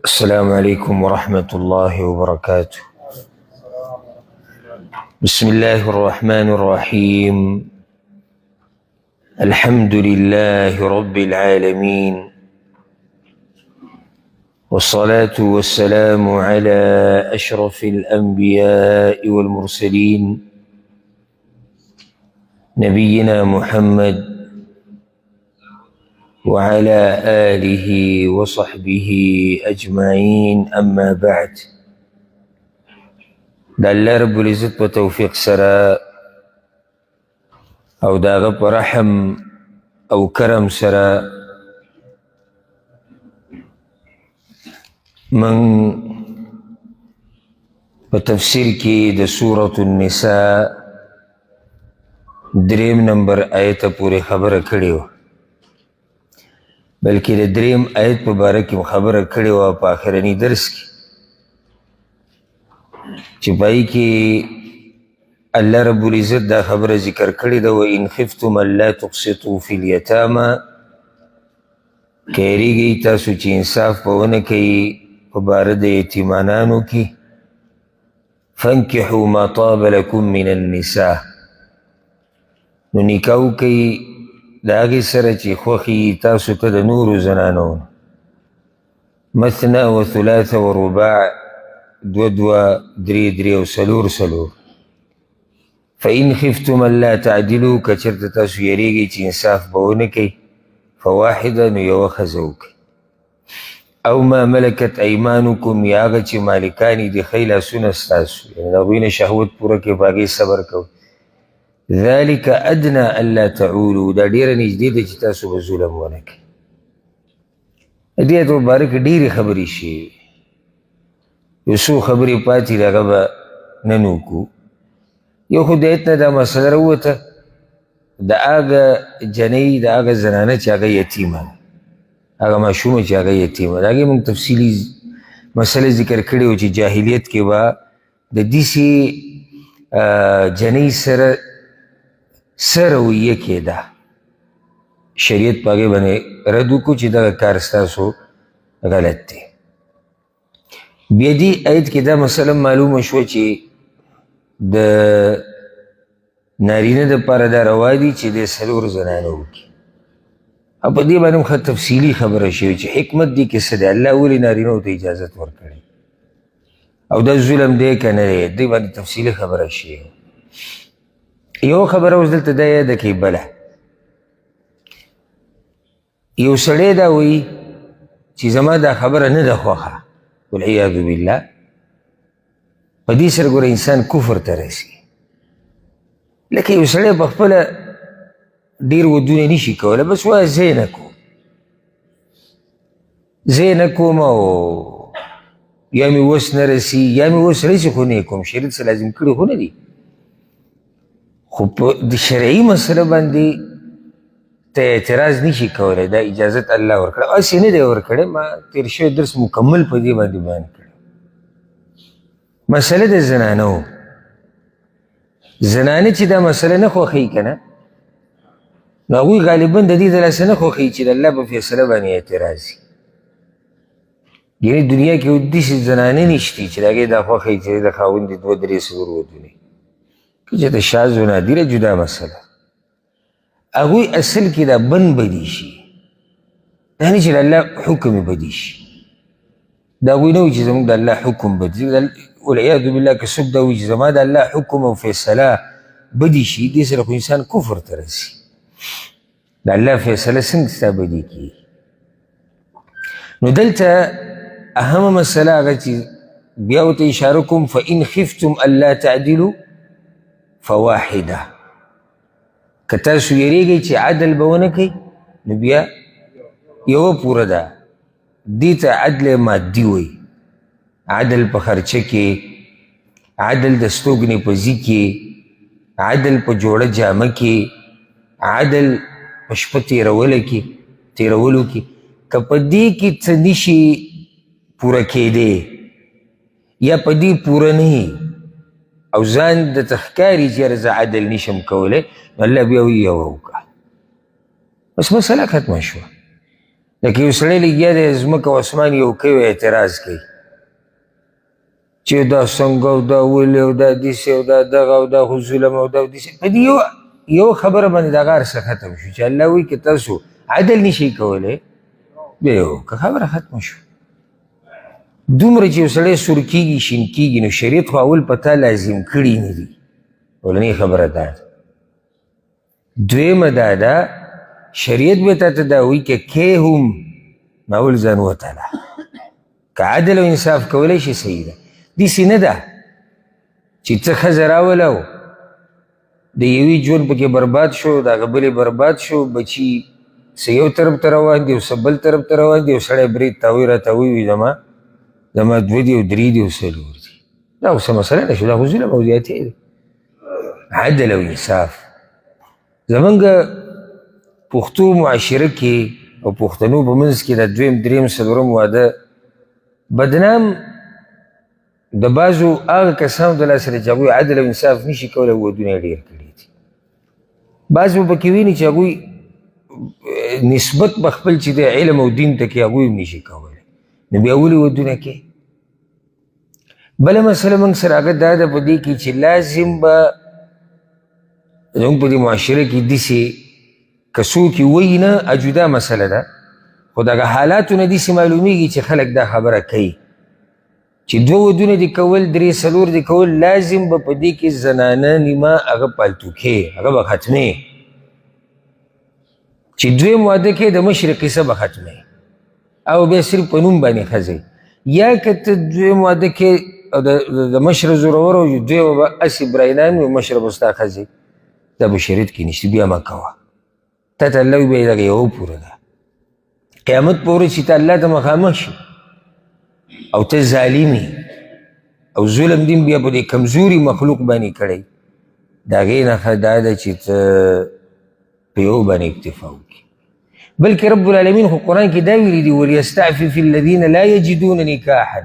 السلام عليكم ورحمة الله وبركاته. بسم الله الرحمن الرحيم. الحمد لله رب العالمين، والصلاة والسلام على أشرف الأنبياء والمرسلين نبينا محمد وعلى آله وصحبه أجمعين. أما بعد، دا الله رب العزت په توفیق سره او دا هغه په رحم او کرم سره من په تفسیر کې د سورة النساء 3 نمبر آیت پورې خبره کړې وه، بلکې د 3 آیت په باره کې خبره کړې وه په آخرني درس کې، چې پای کې الله رب العزت دا خبره ذکر کړې ده: وَإِنْ خِفْتُمْ أَلَّا تُقْسِطُوا فِي الْيَتَامَى، که یریږئ تاسو چې انصاف به ونه کوئ په باره د یتیمانانو کې، فَانْكِحُوا مَا طَابَ لَكُم مِّنَ النِّسَاء، نو نکاح وکئ د هغې سره چې خوښي تاسو ته د نورو زنانو، مثنى وثلاث ورباع، 2 3 او 4. فإن خفتم ألا تعدلوا، که چېرته تاسو یریږئ چې انصاف به ونه کوئ، فواحده، نو یوه ښځه وکړئ، او ما ملکت ایمانکم، یا هغه چې مالکان دي ښی لاسونه ستاسو، یعنې د هغوی نه شهوت پوره کړئ، په هغې صبر کوئ. ذلك ادنى الا تعولوا، دا ډیره نږدې ده چې تاسو به ظلم ونه کړئ. د دې آیت مبارک ډیرې خبرې شوي، یو څو خبرې پاتې دي، هغه به نن وکړو. یو خو د آیت نه دا مسله راووته د هغه جنۍ، د هغه زنانه چې هغه یتیمه ده، هغه ماشومه چې هغه یتیمه ده. هغې موږ تفصیلي مسله ذکر کړې وه چې جاهلیت کې به د داسې جنۍ سره څه رویه کېده، شریعت په هغې باندې رد وکړو چې دغه کار ستاسو غلط دی. بیا دې آیت کې دا مسله معلومه شوه چې د نارینه دپاره دا روا دي چې د 4 زنانه وکړي، او په دې باندې هم ښه تفصیلي خبره شوې چې حکمت دې کې څه دی، الله ولې نارینهو ته اجازت ورکړی او دا ظلم دی که نه دی، دې باندې تفصیلي خبره شوې. یو خبره اوس دلته دا یاده کړئ. بله، یو سړی دا وایي چې زما دا خبره نه ده خوښه، والعیاذ بالله، په دې سره ګوره انسان کفر ته رسي. لکه یو سړی په خپله ډېر ودونه نشي کولی، بس وایي زه یې نه کوم، زه یې نه کوم، او یا مې وس نه رسي، یا مې وس رسي خو نه یې کوم، شریعت څه لازم کړي خو نه دي. خو په د شرعي مسله باندې ته اعتراض نشي کولی، دا اجازت الله ورکړه. هسې نه دی ورکړی، ما تېر شوی درس مکمل په دې باندې بیان کړی. مسله د زنانو، زنانه چې دا مسله نه خوښوي که نه، نو هغوی غالبا د دې د لاسه نه خوښوي چې د الله په فیصله باندې اعتراض وي. یعنې دنیا کې داسې زنانې نشتي چې د هغې دا خوښوي چې د خاوند دې 2 3 4 ودونې، چې د شاذ و نادره جدا مسله. هغوی اصل کې دا بند بدي شي، دا نه چې د الله حکم یې بدي شي. دا هغوی نه وایي چې زموږ د الله حکم بدي، والعیاذ بالله که څوک دا وایي چې زما د الله حکم او فیصله بدي شي، دې سره خو انسان کفر ته رسي. د الله فیصله څنګه ستا بدي کېږي؟ نو دلته اهمه مسله هغه چې بیا ورته اشاره کوم: فإن خفتم ألا تعدلوا فواحده، که تاسو یریږئ چې عدل به ونه کوئ، نو بیا یوه پوره ده. دې ته عدل مادي وایي، عدل په خرچه کې، عدل د ستوګنې په ځي کې، عدل په جوړه جامه کې، عدل په شپه تېرولو کې. که په دې کې څه نشي پوره کېدی، یا په دې پوره نه او ځان د تخکاری چې زه عدل نشم کولی، نو الله بیا وایي یوه وکړه، بس مسله ختمه شوه. لکه یو سړی لګیا دی ځمکه او اسمان یو کوي اعتراض کوي چې دا څنګه او دا ولې او دا داسې او دا دغه او دا خو ظلم او دا داسې په دې یو خبره باندې دغه هر څه ختم شو چې الله وایي که تاسو عدل نشئ کولی بیا یې وکړه خبره ختمه شو دومره چې یو سړی سور کېږي شین کېږي نو شریعت خو اول په تا لازم کړي نه دي اولنۍ خبره دا ده دویمه دا ده شریعت به تا ته دا وایي که کې هم نو اول ځان وتله که عدل او انصاف کولی شي صحیح ده داسې نه ده چې څه ښځه راوله د یوې ژوند پکې برباد شو د هغه بلې برباد شو بچي څه یو طرف ته روان دي او څه بل طرف ته روان دي او سړی برید تاوی راته ووي زما دوه دي او درې دي او څلور دي دا اوس مسله نه شو دا خو ظلم او زیاتې دی عدل او انصاف زمونږ پښتو معاشره کې او پښتنو په منځ کې د دویم درېیم څلورم واده بدنام د بعضو هغه کسانو د لاسه چې هغوی عدل او انصاف نشي کولی ودونه یې ډېر کړي دي بعض به پکې ویني چې هغوی نسبت به خپل چې د علم او دین ته کې هغوی هم نشي کولی نو بیا ولې ودونه کې بله مسله موږ سره هغه دا ده په دې کې چې لازم به زموږ په دې معاشره کې داسې که څوک یې وایي نه جدا مسله ده خو دغه حالاتو نه داسې معلومیږي چې خلک دا خبره کوي چې دوه ودونه دي کول درې څلور دي کول لازم به په دې کې زنانه نیمه هغه پالتوکې هغه به ختمې چې دویم واده کې د مشرې قصه به ختمې او بیا صرف په نوم باندې ښځې یا که ته دویم واده کې د مشره زورور او دویمه به هسې براینان وي مشره به ستا ښځې دا به شریعت کې نشته بیا مه کوه تا ته الله وي بیا یې دغه یوه پوره ده قیامت په ورځ چې ته الله ته مخامخ شي او ته ظالمي او ظلم دین بیا په دې کمزوري مخلوق باندې کړی د هغې نښه دا ده چې ته په یو باندې اکتفا وکړي بلکې رب العالمین خو قرآن کې دا ویلي دي وليستعفف الذین لا یجدون نکاحا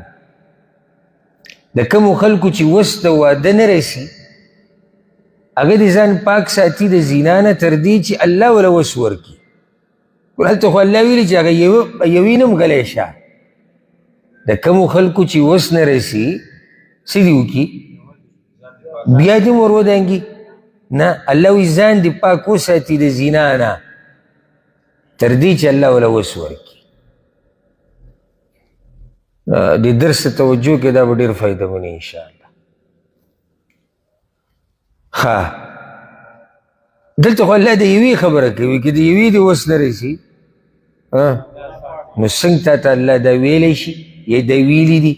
د کومو خلکو چې وس د واده نه رسي هغه د ځان پاک ساتي د زنا نه تر دې چې الله وله وس ورکړي هلته خو الله ویلي چې هغه یوې نه هم غلی شه د کومو خلکو چې وس نه رسي څه دې وکړي بیا دې هم ور ودانګي نه الله وایي ځان دې پاک وساتي د زنا نه تر دې چې الله وله وس ورکړي دې درس ته توجه کې دا به ډېر فایدهمن انشاءالله ښه دلته خو الله د یوې خبره کوي که د یوې دې وس نه رسي نو څنګه تا ته الله دا ویلی شي یا دا ویلي دي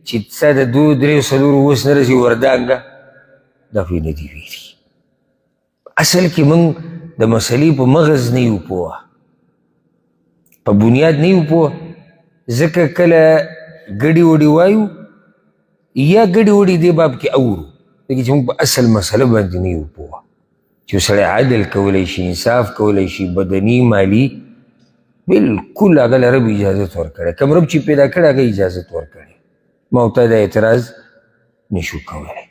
چې ستا د دوو دریو څلورو وس نه رسي وردانګه دا خو یې نه دي ویلي اصل کې موږ د مسلې په مغز نه یو پوه په بنیاد نه یو پوه ځکه کله ګډې وډې وایو یا ګډې وډې دې باب کې اورو ځکه چې موږ په اصل مسله باندې نه یو پوه چې سړی عدل کولی شي انصاف کولی شي بدني مالي بالکل هغه له رب اجازت ورکړی کوم رب چې پیدا کړی هغه اجازت ورکړی ما ورته دا اعتراض نشو کولی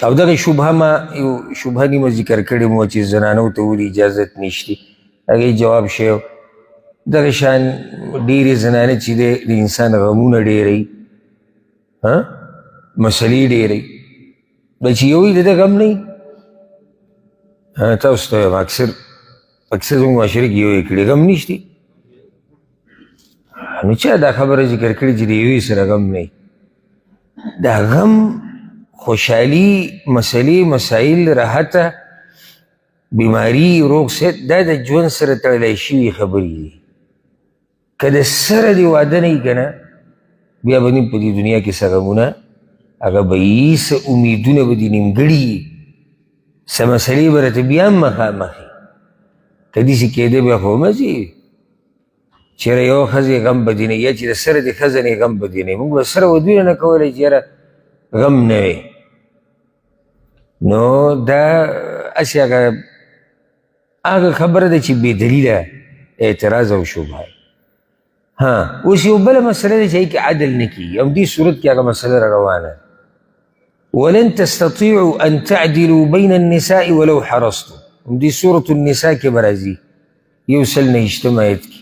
او دغه شبهه ما یو شبهه نیمه ذکر کړې مو چې زنانو ته ولې اجازت نشته هغې جواب شی دغه شان ډېرې زنانه چې دی د انسان غمونه ډېروي مسلې ډېروي بل چې یو وي د ده غم نه وي تاسو ته وایم اکثر زموږ معاشره کې یو یې کړي غم نشته نو چا دا خبره ذکر کړې چې د یوې سره غم نه وي دا غم خوشحالي مسلې مسایل راحته بیماری روغ صحت دا د ژوند سره تړلی شوي خبرې دي که د سره دې واده نه وي که نه بیا به په دې دنیا کې څه غمونه هغه به یي څه امیدونه به دې نیمګړي وي څه مسلې به راته بیا هم مخامخ وي که داسې کېده بیا خو مزې وي چېرې یوه ښځې غم به دې نه یا چې د سره دې ښځه نه غم به دې نه موږ به سره ودونه نه کولی چې یاره غم نه وي نو دا هسې هغه خبره ده چې بې دلیله اعتراض او شبهه اوس یو بله مسله ده چې هغې کې عدل نه کېږي همدې صورت کې هغه مسله را روانه ده ولن تستطيعوا ان تعدلوا بين النساء ولو حرصتم همدې سورة النساء کې به راځي 129 آیت کې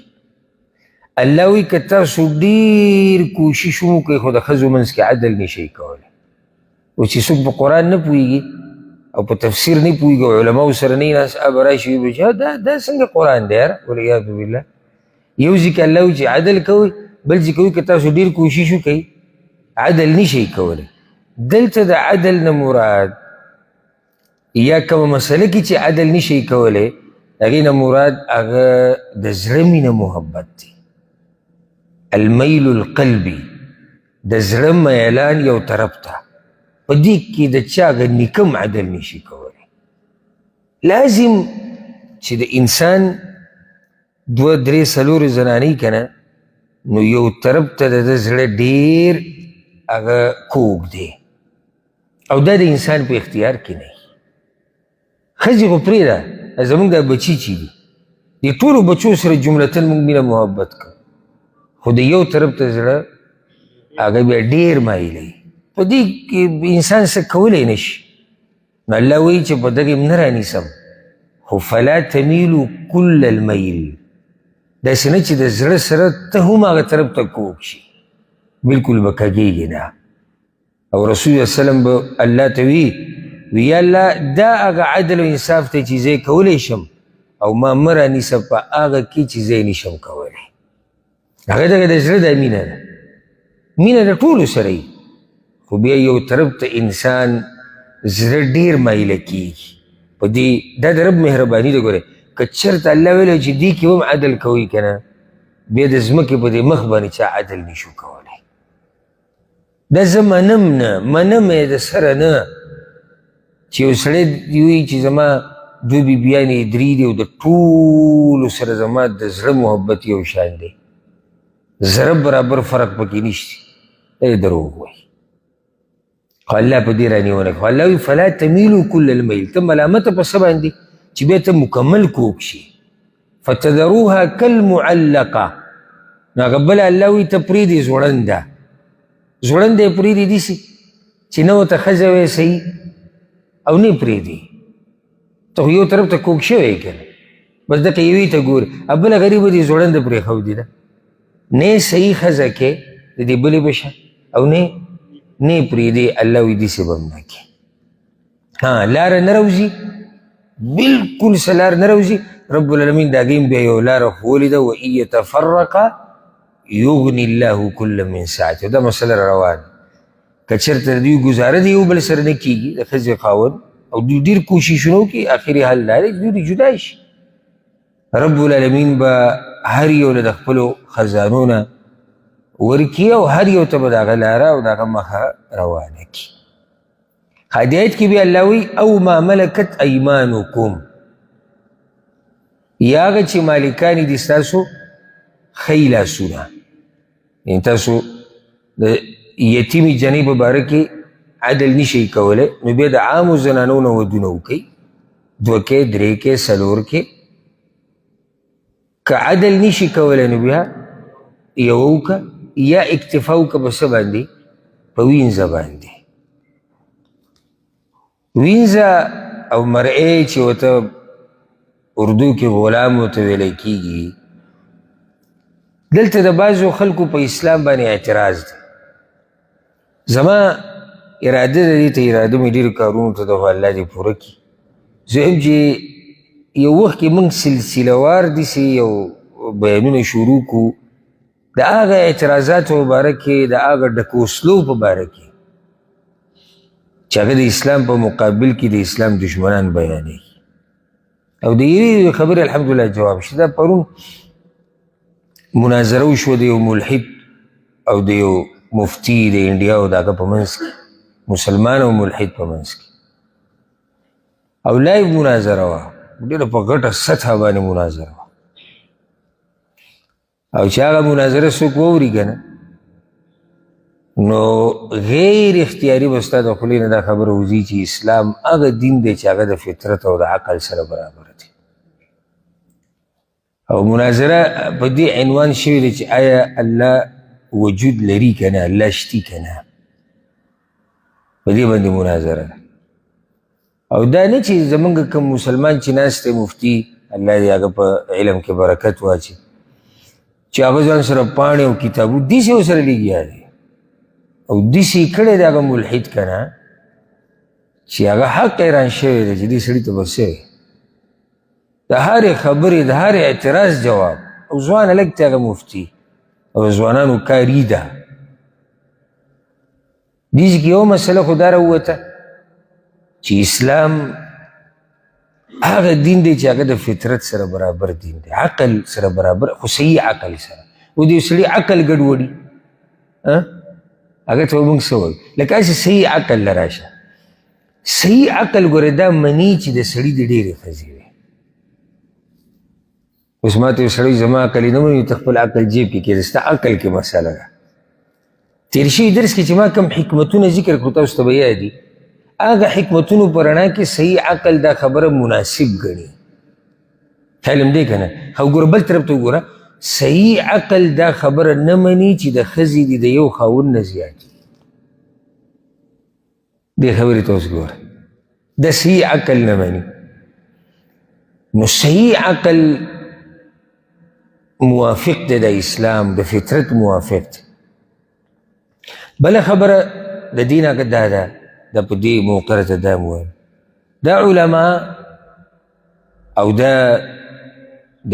الله وی که تاسو ډېر کوشش وکړئ خو د ښځو منځ کې عدل نشئ کولی. او چې څوک په قرآن نه پوهېږي او په تفسیر نه پوهېږي او علماو سره نه ناست به راشي ویل چې دا څنګه قرآن دی یاره والعیاذ بالله. یو ځای کې الله وایي چې عدل کوئ، بل ځای کې وایي که تاسو ډېر کوشش وکړئ عدل نشئ کولی. دلته د عدل نه مراد یا کومه مسله کې چې عدل نشئ کولی هغې نه مراد هغه د زړه مینه محبت دی. المیل القلبی د زړه میلان یو طرف ته په دې کې د چا هغه نیکم عدل نشي کولی. لازم چې د انسان دوه درې څلورې زنانې که نه نو یو طرف ته د ده زړه ډېر هغه کوږ دی او دا د انسان په اختیار کې نه وي. ښځې خو پرېږده زمونږ دا بچي چې دي د ټولو بچو سره جملتن موږ مینه محبت کوو خو د یو طرف ته زړه هغه بیا ډېر مایلوي. په دې کې انسان څه کولی نه شي. نو الله وایي چې په دغې م نه رانیسم خو فلا تمیلو کل المیل، داسې نه چې د زړه سره ته هم هغه طرف ته کوږ شي، بلکل به کږېږي نه. او رسول الله وسلم به الله ته وی یا الله دا هغه عدل و انصاف دی چې زه یې کولی شم او ما مه رانیسه په هغه کې چې زه یې نشم کولی. هغه دغه د زړه دا مینه ده، مینه د ټولو سره وي خو بیا یو طرف ته انسان زړه ډېر مایله کېږي. په دې دا د رب مهرباني ده. ګورئ که چېرته الله ویلی چې دې کې هم عدل کوئ که نه بیا د ځمکې په دې مخ باندې چا عدل نشو کولی. دا زه منم نه، منم یې د سره نه چې یو سړی وایي چې زما دوه بیبیانې درې دي او د ټولو سره زما د زړه محبت یو شان دی، ذره برابر فرق پکې نشته، دا دروغ وایي. خو الله په دې رانیونه کوي. الله وایي فلا تمیلو کل المیل، ته ملامته په څه باندې چې بیا ته مکمل کوږ شي. فتذروها کالمعلقه، نو هغه بله الله وایي ته پرېږدې ځوړنده، ځوړنده یې پرېږدې داسې چې نه ورته ښځه وی صحیح او نه یې پرېږدې. ته خو یو طرف ته کوږ شوی که نه بس دقه یوې ته ګورې، او بله غریبه دې ځوړنده پرېښودې ده، نه یې صحیح ښځه کې د دې بلې په شان او نه یې پرېږدې. الله وایي داسې به هم نه کړې. ها لاره نه راوځي، بلکل څه لار نه راوځي. رب العالمین د هغې هم بیا یو لاره ښوولې ده وان یتفرقا یغني الله کلا من ساعته. دا مسله روانه که چېرته د دوی ګزاره د یو بل سره نه کېږي د ښځې خاوند او دوی ډېر کوششونه وکړي اخري حل دا دی چې دوی جدا شي، رب العالمین به هر یو له د خپلو خزانو نه ورکړي او هر یو ته به د هغه لاره او د هغه مخه روانه کړي. دې آیت کې بیا الله وایي او ما ملکت ایمانکم، یا هغه چې مالکان دي ستاسو ښی لاسونه، یعنې تاسو د یتیمې جنۍ په باره کې عدل نشئ کولی نو بیا د عامو زنانو نه ودونه وکئ، دوه کې درې کې څلور کې. که عدل نشي کولی نو بیا یوه وکړه یا اکتفا وکړه په څه باندې؟ په وینځه باندې. وینځه او مرئۍ چې ورته اردو کې غلام ورته ویلی کېږي، دلته د بعضو خلکو په اسلام باندې اعتراض دی. زما اراده ده دې ته اراده مې ډېرو کارونو ته ده خو الله دې پوره کړي. زه هم چې یو وخت کې موږ سلسله وار داسې یو بیانونه شروع کړو د هغه اعتراضاتو په باره کې، د هغه ډکوسلو په باره کې چې هغه د اسلام په مقابل کې د اسلام دشمنان بیانوي او د یوې خبرې الحمدلله جواب شي. دا پرون مناظره وشوه د یو ملحد او د یو مفتی د انډیا او د هغه په منځ کې، مسلمان او ملحد په منځ کې، او لایو مناظره وه، ډېره په غټه سطحه باندې مناظره وه. او چې هغه مناظره څوک واوري که نه نو غیر اختیاري به ستا د خولې نه دا خبره وځي چې اسلام هغه دین دی چې هغه د فطرت او د عقل سره برابر دی. او مناظره په دې عنوان شوې ده چې آیا الله وجود لري که نه، الله شتي که نه، په دې باندې مناظره ده. او دا نه چې زمونږ کوم مسلمان چې ناست دی مفتي الله دې هغه په علم کې برکت واچي، چې هغه ځان سره پاڼې او کتابونه داسې ورسره لګیا دی او داسې یې کړی دی هغه ملحد که نه چې هغه حق حیران شوی دی چې دې سړي ته به څه د هرې خبرې د هرې اعتراض جواب او ځوان هلک دی هغه مفتي او ځوانانو کاري ده دې کې یو مسله خو دا راووته چې اسلام هغه دین دی چې هغه د فطرت سره برابر دین دی عقل سره برابر خو صحیح عقل سره و دې سړي عقل ګډوډي هغه ته به موږ څه وایو لکه هسې صحیح عقل له راشه صحیح عقل ګوره دا مني چې د سړي د ډېرې ښځې وي اوس ما ته یو سړی زما عقل یې نه مني ته خپل عقل جیب کې کېږي ستا عقل کې مسله ده تېر شوي درس کې چې ما کوم حکمتونه ذکر کړو تاسو ته به یاد دي هغه حکمتونو په رڼا کې صحیح عقل دا خبره مناسب ګڼي خیال هم دی که نه او ګوره بل طرف ته وګوره صحیح عقل دا خبره نه مني چې د ښځې دي د یو خاوند نه زیات دې خبرې ته اوس ګوره د صحیح عقل نه مني نو صحیح عقل موافق دی د اسلام د فطرت موافق دی بله خبره د دین هغه دا ده دا په دې موقره ته دا مهم دا علما او دا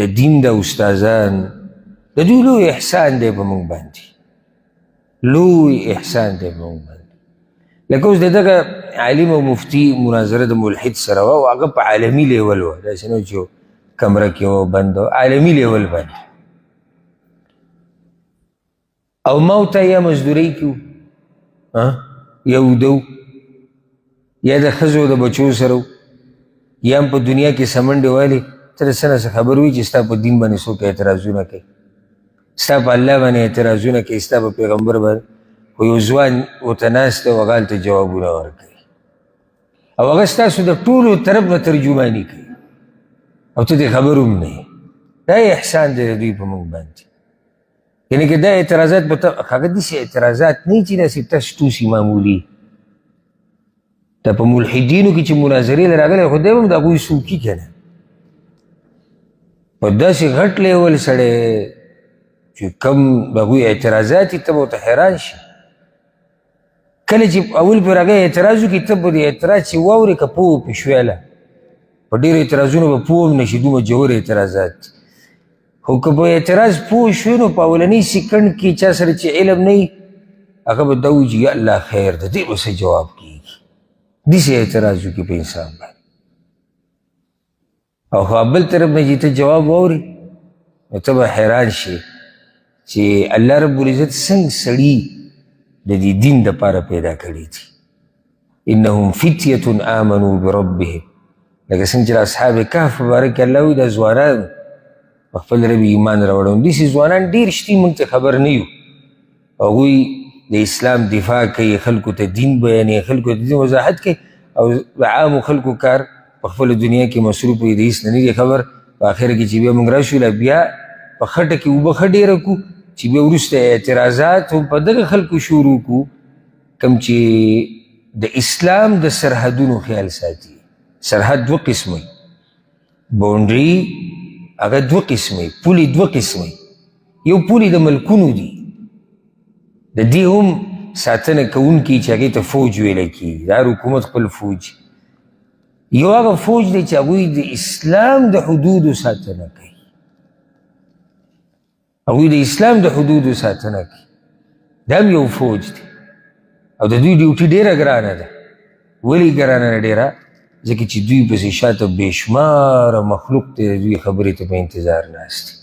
د دین د استادان د دوی لوی احسان دی په موږ باندې لوی احسان دی په موږ باندې لکه اوس د دغه عالم او مفتي مناظره د ملحد سره وه او هغه په عالمي لیول وه داسې نه چې کمره کې وه بند عالمي لیول باندې او ما ورته یا مزدورۍ کې یا اوده یا د ښځو د بچو سره یا هم په دنیا کې سمنډې وایلې ته د څه نه څه خبر وي چې ستا په دین باندې څوک اعتراضونه کوي ستا په الله باندې اعتراضونه کوي ستا په پیغمبر باندې خو یو ځوان ورته ناست دی او هغه هلته جوابونه ورکوي او هغه ستاسو د ټولو طرف نه ترجماني کوي او ته دې خبر هم نه دا احسان دی د دوی په موږ باندې یعنې که دا اعتراضات به هغه داسې اعتراضات نه وي چې داسې تش توسي معمولي دا په ملحدینو کې چې مناظرې له راغلی خو دی به هم د هغوی څوکي که نه په داسې غټ لیول سړی چې کم د هغوی اعتراضات وي ته به ورته حیران شي کله چې اول پرې هغه اعتراض وکړي ته به د اعتراض چې واورې که پوه پې شویله په ډېرو اعتراضونو به پوه هم نه شي دومره ژور اعتراضات خو که په اعتراض پوه شوی نو په اولنۍ سیکنډ کې چا سره چې علم نه وي هغه به دا وایي چې یا الله خیر د دې به څه جواب کېږي داسې اعتراض وکړي په انسان باندې او خو بل طرف نه چې ته جواب واورې نو ته به حیران شي چې الله رب العزت څنګه سړي د دې دین دپاره پیدا کړي دي انهم فتیة آمنوا بربهم لکه څنګه چې د اصحاب کهف په باره کې الله وایي دا ځوانان په خپل رب ایمان راوړو داسې ځوانان ډېر شتي موږ ته خبر نه یو هغوی د اسلام دفاع کوي خلکو ته دین بیانوي خلکو ته دین وضاحت کوي او د عامو خلکو کار په خپله دنیا کې مصروف وي د هېڅ نه دی خبر په آخر کې چې بیا موږ راشو بیا په خټه کې اوبه ښه ډېره کړو چې بیا وروسته اعتراضات هم په دغه خلکو شروع کړو کوم چې د اسلام د سرحدونو خیال ساتي سرحد دوه قسمه باونډري هغه دوه قسمه پولې دوه قسمه یو پولې د ملکونو دي د دې هم ساتنه کوونکي چې هغې ته فوج ویلی کېږي دا حکومت خپل فوج یو هغه فوج دی چې هغوی د اسلام د حدودو ساتنه کوي هغوی د اسلام د حدودو ساتنه کوي دا هم یو فوج دی او د دوی ډیوټي ډېره ګرانه ده ولې ګرانه ده ډېره ځکه چې دوی پسې شاته بېشماره مخلوق دی د دوی خبرې ته په انتظار ناست دي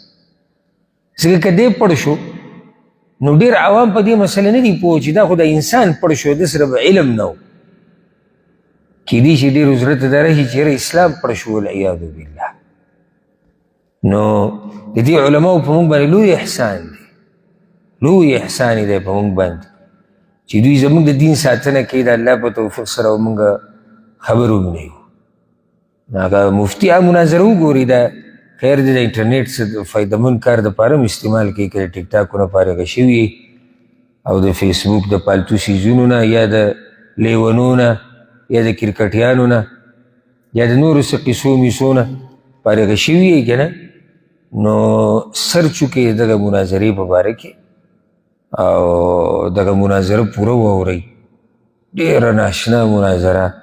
ځکه که دی پړ شو نو ډېر عوام په دې مسله نه دي پوه چې دا خو د انسان پړ شو ده سره به علم نه و کېدای شي ډېرو زړه ته دا راشي چې یاره اسلام پړ شو والعیاذ بالله نو د دې علماو په موږ باندې لوی احسان دی لوی احسان دی په موږ باندې چې دوی زموږ د دین ساتنه کوي د الله په توفیق سره او موږ خبر هم نه یو هغه مفتي هغه مناظره وګوري دا خیر دی د انټرنیټ څه فایدهمند کار دپاره هم استعمال کوي که د ټیک ټاکونه فارغه شوي او د فیسبوک د پالتو سیزونو نه یا د لیونو نه یا د کرکټیانو نه یا د نورو څه قصو میسو نه فارغه شوي یې که نه نو سر چوکې دغه مناظرې په باره کې او دغه مناظره پوره واورئ. ډېره ناشنا مناظره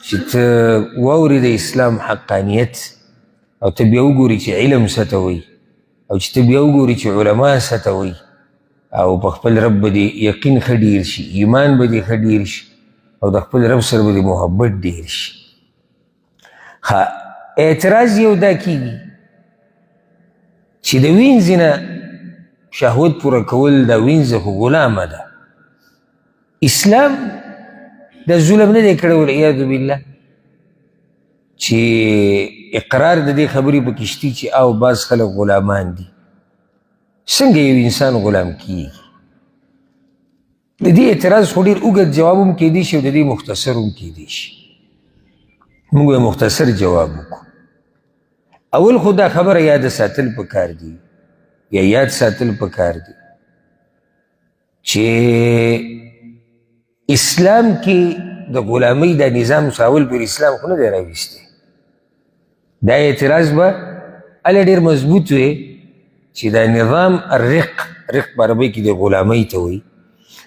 چې ته واورې د اسلام حقانیت او ته بیا وګورې چې علم څه ته وایي او چې ته بیا وګورې چې علما څه ته وایي او په خپل رب به دې یقین ښه ډېر شي، ایمان به دې ښه ډېر شي او د خپل رب سره به دې محبت ډېر شي. اعتراض یو دا کېږي چې د وینځې نه شهوت پوره کول دا وینځه خو غلامه ده. اسلام دا ظلم نه دی کړی والعیاذ بالله چې اقرار د دې خبرې پکې شتي چې او بعض خلک غلامان دي. څنګه یو انسان غلام کیږي؟ د دې اعتراض خو ډېر اوږد جواب هم کیدی شي او د دې مختصر هم کیدی شي. موږ به مختصر جواب وکړو. اول خو دا خبره یاد ساتل پکار دي یا یاد ساتل پکار دي چې اسلام کې د غلامۍ دا نظام ساول پر اسلام خو نه دی راویستی. دا اعتراض به هله ډېر مضبوط وی چې دا نظام الرق په عربۍ کې د غلامۍ ته وایي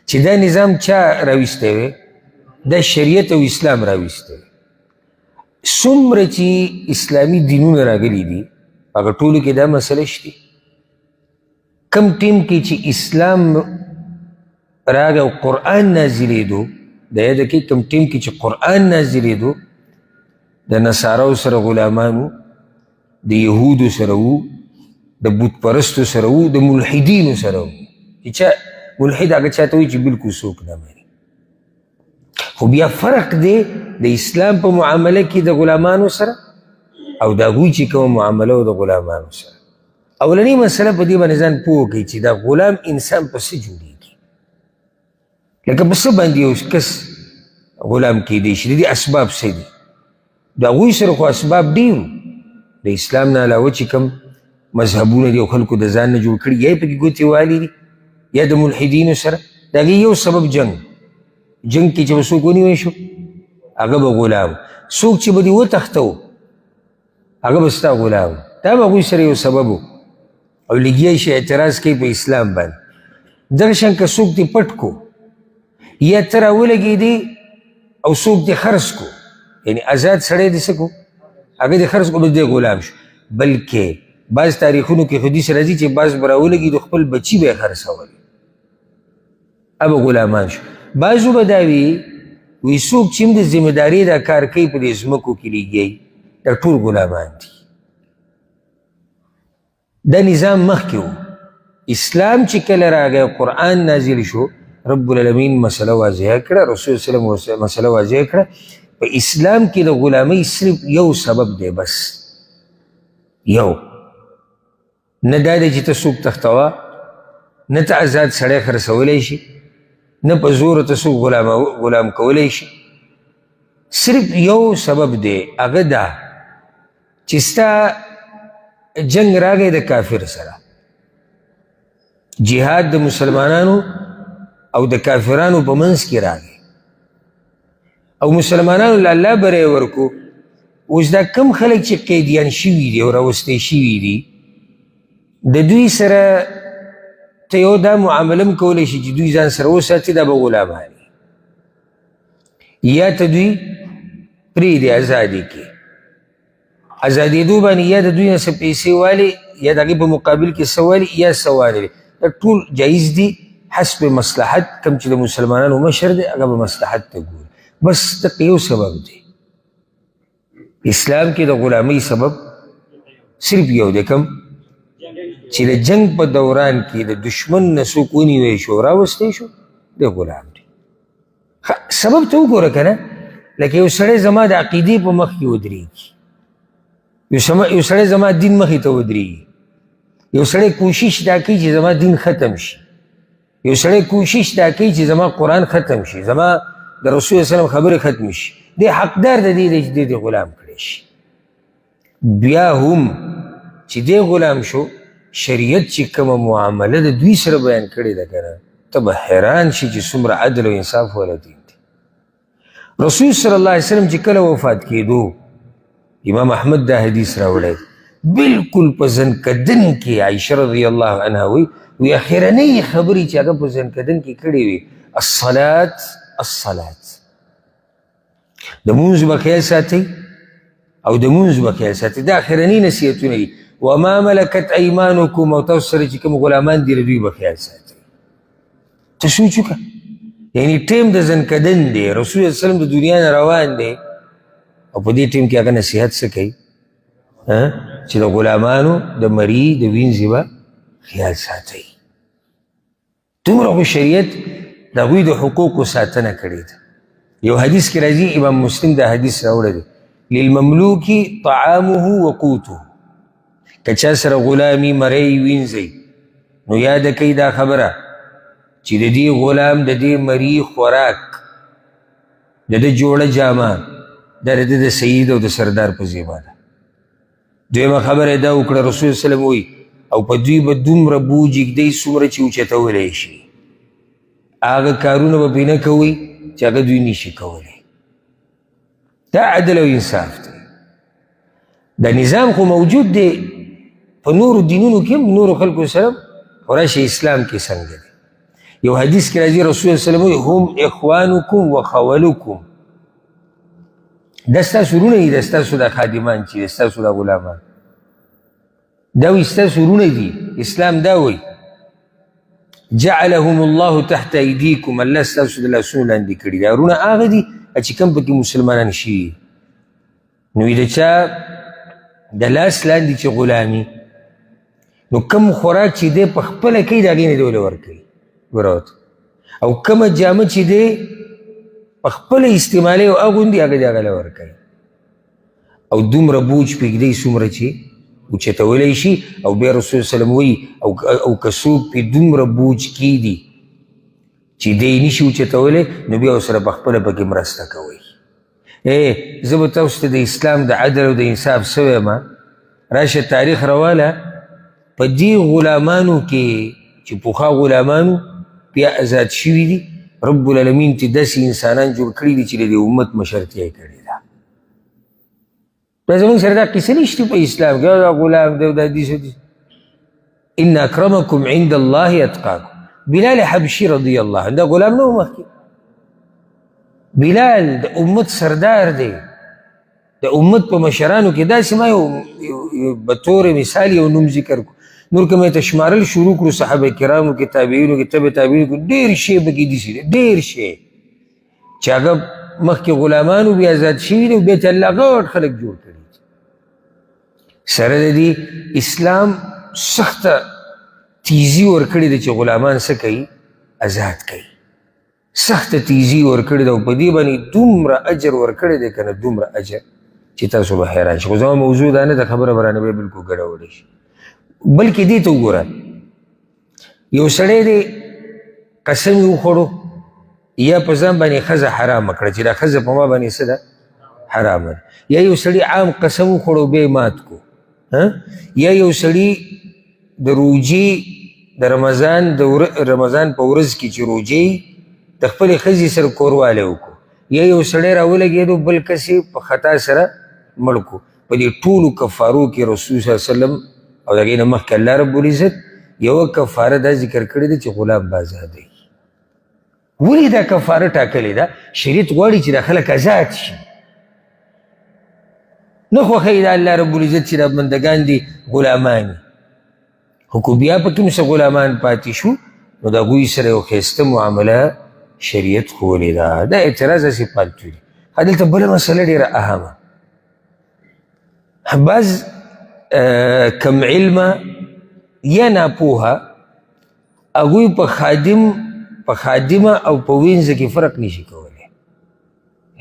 چې دا نظام چا راویستی وی؟ دا شریعت او اسلام راویستی وی. څومره چې اسلامي دینونه راغلي دي هغه ټولو کې دا مسله شته. کم ټیم کې چې اسلام راغی او قرآن نازلېدو، د یاده کې کم ټیم کې چې قرآن نازلېدو د نصاراو سره غلامانو، د یهودو سره وو، د بت پرستو سره وو، د ملحدینو سره وو. چې چا ملحد هغه چاته وایي چې بلکل څوک نه مني. خو بیا فرق دی د اسلام په معامله کې د غلامانو سره او د هغوی چې کومه معامله و د غلامانو سره. اولنۍ مسله په دې باندې ځان پوه کړئ چې دا غلام انسان په څه جوړېږي، لکه په څه باندې یو کس غلام کیدی شي. د دې اسباب څه دي؟ د هغوی سره خو اسباب ډېرو. د اسلام نه علاوه چې کوم مذهبونه دي او خلکو د ځان نه جوړ کړي، یا یې پکې ګوتې والي دي یا د ملحدینو سره. د هغې یو سبب جنګ کې چې به څوک ونیوی شو هغه به غلام، څوک چې به دې وتښته هغه به ستا غلام. دا به هغوی سره یو سبب و او لګیا شي اعتراض کوي په اسلام باندې. دغه شان که څوک دې پټ کو یا ته راولګېدې او څوک دې خرڅ کو، یعنې آزاد سړی دې څه کو هغه دې خرڅ کو، بس دې غلام شو. بلکې بعض تاریخونو کې حدیث راځي چې بعض به راولګېدو خپل بچي به یې خرڅول، هغه غلامان شو. بعضو به دا وی څوک چې هم د ذمهدارۍ دا کار کوي په دې ځمکو کې لګیایي دا ټول غلامان دي. دا نظام مخکې و. اسلام چې کله راغی قرآن نازل شو، رب العالمین مسله واضحه کړه، رسول صلی الله علیه وسلم مسله واضحه کړه. په اسلام کې د غلامۍ صرف یو سبب دی، بس یو. نه دا دی چې ته څوک تختوه، نه ته آزاد سړی خرڅولی شي، نه په زور ته څوک غلام کولی شي. صرف یو سبب دی، هغه دا چې ستا جنگ راغی د کافر سره، جهاد د مسلمانانو او د کافرانو په منځ کې راغی او مسلمانانو له الله بری ورکو. اوس دا کم خلک چې قیدیان شوي دي او راوستی شوي دي، د دوی سره ته یو دا معامله هم کولی شي چې دوی ځان سره وساتي، دا به غلامان یا ته دوی پرېږدې ازادي کې. ازادېدو باندې یا د دوی نه څه پیسې والي یا د هغې په مقابل کې څه والي یا څه والي. دا ټول جایز دي حسب مصلحت. کوم چې د مسلمانانو مشر دی هغه به مصلحت ته ګوري. بس دغه یو سبب دی. اسلام کې د غلامۍ سبب صرف یو دی، کوم چې د جنگ په دوران کې د دشمن نه څوک ونیوی شو راوستی شو، دی غلام دی. سبب ته وګوره که نه، لکه یو سړی زما د عقیدې په مخ کې ودرېږي، یو سړی زما دین مخې ته ودرېږي، یو سړی کوشش دا کوي چې زما دین ختم شي، یو سړی کوشش دا کوي چې زما قرآن ختم شي، زما د رسول وسلم خبرې ختم شي، دی حقدار د دې دی چې دی غلام کړی شي. بیا هم چې دی غلام شو، شریعت چې کومه معامله د دوی سره بیان کړې ده که نه، ته به حیران شي چې څومره عدل او انصاف والا دین دی. رسول صلی الله علیه وسلم چې کله وفات کېدو، امام احمد دا حدیث راوړی بالکل په ځنکدن کې عایشه رضی الله عنها وی اخرنۍ خبرې چې هغه په ځنکدن کې کړې وي الصلات د مونځ به خیال ساتئ او د مونځ به خیال ساتئ دا اخرنۍ نصیحتونه دي وما ملکت ایمانکم او تاسو سره چې کوم غلامان دي دوی به خیال ساتئ ته سوچ وکړه یعنی ټیم د ځنکدن دی رسول الله وسلم د دنیا نه روان دی او په دې ټیم کې هغه نصیحت څه کوي چې د غلامانو د مري د وینځې به خیال ساتئ دومره خو شریعت د هغوی د حقوقو ساتنه کړې ده یو حدیث کې راځي امام مسلم دا حدیث راوړی دی للمملوک طعامه وقوته که چا سره غلامي مری وینځئ نو یاد کوي دا خبره چې د دې غلام د دې مري خوراک د ده جوړه جامه دا د د سید او د سردار په ذمه ده دویمه خبره دا وکړه رسول وسلم وایي او په دوی به دومره بوج ږدئ څومره چې اوچتولی شي هغه کارونه به پرې نه کوئ چې هغه دوی نشي کولی دا عدل او انصاف دی دا نظام خو موجود دی په نورو دینونو کې هم نورو خلکو سره خو راشي اسلام کې څنګه دی یو حدیث کې راځي رسول وسلم وایي هم اخوانکم و خولکم دا ستاسو وروڼه دي دا ستاسو دا خادمان چې دا ستاسو دا غلامان دا وایي ستاسو وروڼه دي اسلام دا وایي جعلهم الله تحت ایدیکم الله ستاسو د لاسونو لاندې کړي دا وروڼه هغه دي چې کوم پکې مسلمانان شي نو د چا د لاس لاندې چې غلامي نو کوم خوراک چې دی په خپله کوي د هغې نه دی ولې ورکوي ګوره او کومه جامه چې دی په خپله استعمالوي او اغوندي هغه د هغه له ورکوي او دومره بوج پرېږدئ څومره چې اوچتولی شي او بیا رسول وسلم وایي او که څوک پرې دومره بوج کیدي چې دی نشي اوچتولی نو بیا ورسره په خپله پکې مرسته کوئ زه به تاسو ته د اسلام د عدل او د انصاف څه وایم راشه تاریخ راواله په دې غلامانو کې چې پخوا غلامانو بیا آزاد شوي دي رب العالمین چې داسې انسانان جوړ کړي دي چې د دې امت مشرتیا یې کړې ده دا زموږ سره دا قصه نشته په اسلام کې دا غلام دی دا داسې ان اکرمکم عند الله اتقاکم بلال حبشي رضی الله عنه دا غلام نه و مخکې بلال د امت سردار دی د امت په مشرانو کې داسې ما یو به طور مثال یو نوم ذکر کو نور که مې ته شمارل شروع کړو صحابه کرامو کې تابعینو کې تبع تابعینو کې ډېر شی پکې داسې دی ډېر شی چې هغه مخکې غلامانو بیا آزاد شوي دي او بیا چې الله غټ خلک جوړ کړي سره د دې اسلام سخته تیزي ورکړې ده چې غلامان څه کوي آزاد کوي سخته تیزي ورکړې ده او په دې باندې دومره اجر ورکړی دی که نه دومره اجر چې تاسو به حیران شي خو زما موضوع دا نه ده خبره به رانه بیا بلکل ګډوډه شي بلکې دې ته وګوره یو سړی دی قسم یې وخوړو یا په ځان باندې ښځه حرامه کړه چې دا ښځه په ما باندې څه ده حرامه ده یا یو سړي عام قسم وخوړو بیا یې مات کو یا یو سړي د روجې د رمضان په ورځ کې چې روجې د خپلې ښځې سره کوروالی وکړو یا یو سړی راولګېدو بل کس یې په خطا سره مړ کړو په دې ټولو کفارو کې رسول صلی الله علیه وسلم او د هغې نه مخکې الله رب العزت یوه کفاره دا ذکر کړې ده چې غلام به ازادوي ولې دا کفاره ټاکلې ده شریعت غواړي چې دا خلک آزاد شي نه خوښوي دا الله رب العزت چې دا بندګان دي غلامان خو که بیا پکې څه غلامان پاتې شو نو د هغوی سره یو ښایسته معامله شریعت ښوولې ده دا اعتراض هسې پالتو دي دلته بله مسله ډېره اهمه بعض کم علمه یا ناپوهه هغوی په خادمه او په وینځه کې فرق نشي کولی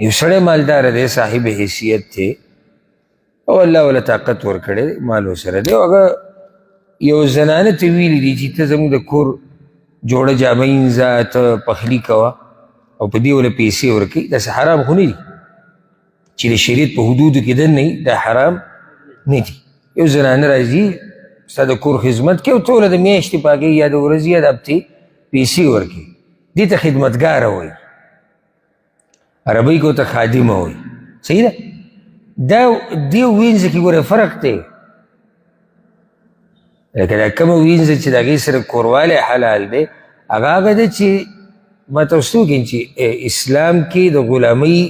یو سړی مالداره دی صاحب حیثیت دی او الله وله طاقت ورکړی مال ورسره دی او هغه یو زنانه ته ویلي دي چې ته زموږ د کور جوړه جامه وینځه ته پخلي کوه او په دې وله پیسې ورکوي داسې حرام خو نه دي چې د شریعت په حدودو کې دننه دا حرام نه دي یو زنانه راځي ستا د کور خدمت کوي او ته د میاشتې په هغې یا د ورځې یا د هفتې پیسې ورکوي دې ته خدمتګاره وایي عربۍ کې ورته خادمه وایي صحیح ده دا دې وینځه کې ګوره فرق دی لکه دا کومه وینځه چې د هغې سره کوروالی حلال دی هغه هغه ده چې ما ته اوس وکړم چې اسلام کې د غلامۍ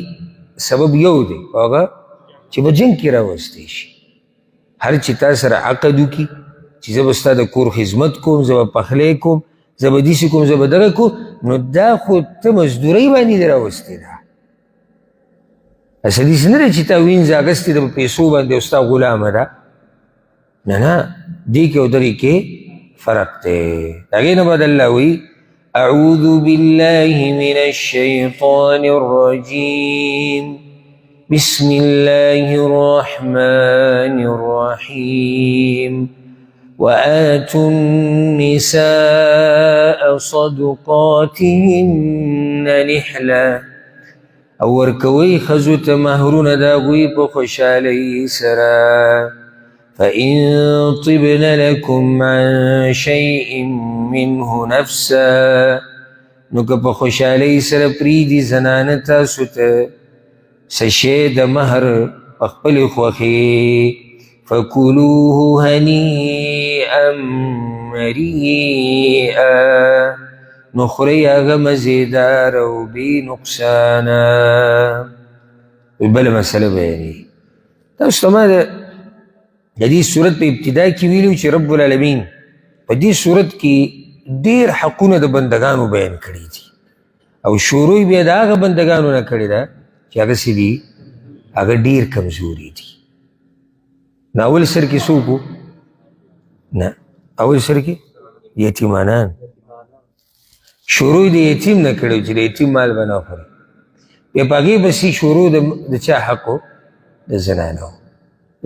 سبب یو دی هغه چې په جنګ کې راوستی شي هر چې تا سره عقد وکړي چې زه به ستا د کور خدمت کوم زه به پخلی کوم زه به داسې کوم زه به دغه کوم نو دا خو ته مزدورۍ باندې دې راوستې ده اصل داسې نه دی چې تا وینځه اخیستې ده په پیسو باندې او ستا غلامه ده نه نه دې کې او دغې کې فرق دی د هغې نه بعد الله وایي أعوذ بالله من الشيطان الرجيم بسم الله الرحمن الرحيم وآتوا النساء صدقاتهن نحلا او ورکوي ښځو ته مهرونه د هغوی په خوشحالۍ سره فإن طبن لكم عن شيء منه نفسا نو که په خوشحالۍ سره پرېږدي زنانه تاسو ته څه شی د مهر په خپلې خوښې فکلوه هنیئا مریئا نو خورئ هغه مزیدار او بې نقصانه بله مسله بیانوي تاسو ته ما د دې صورت په ابتدا کې ویلو چې رب العالمین په دې صورت کې ډېر حقونه د بندګانو بیان کړي دي او شروع بیا د هغه بندګانو نه کړې ده چې هغه څه دي هغه ډېر کمزوري دي نو اول سر کې څوک و نه اول سر کې یتیمانان شروع د یتیم نه کړی چې د یتیم مال به نه خوري بیا په هغې پسې شروع د چا حق و د زنانو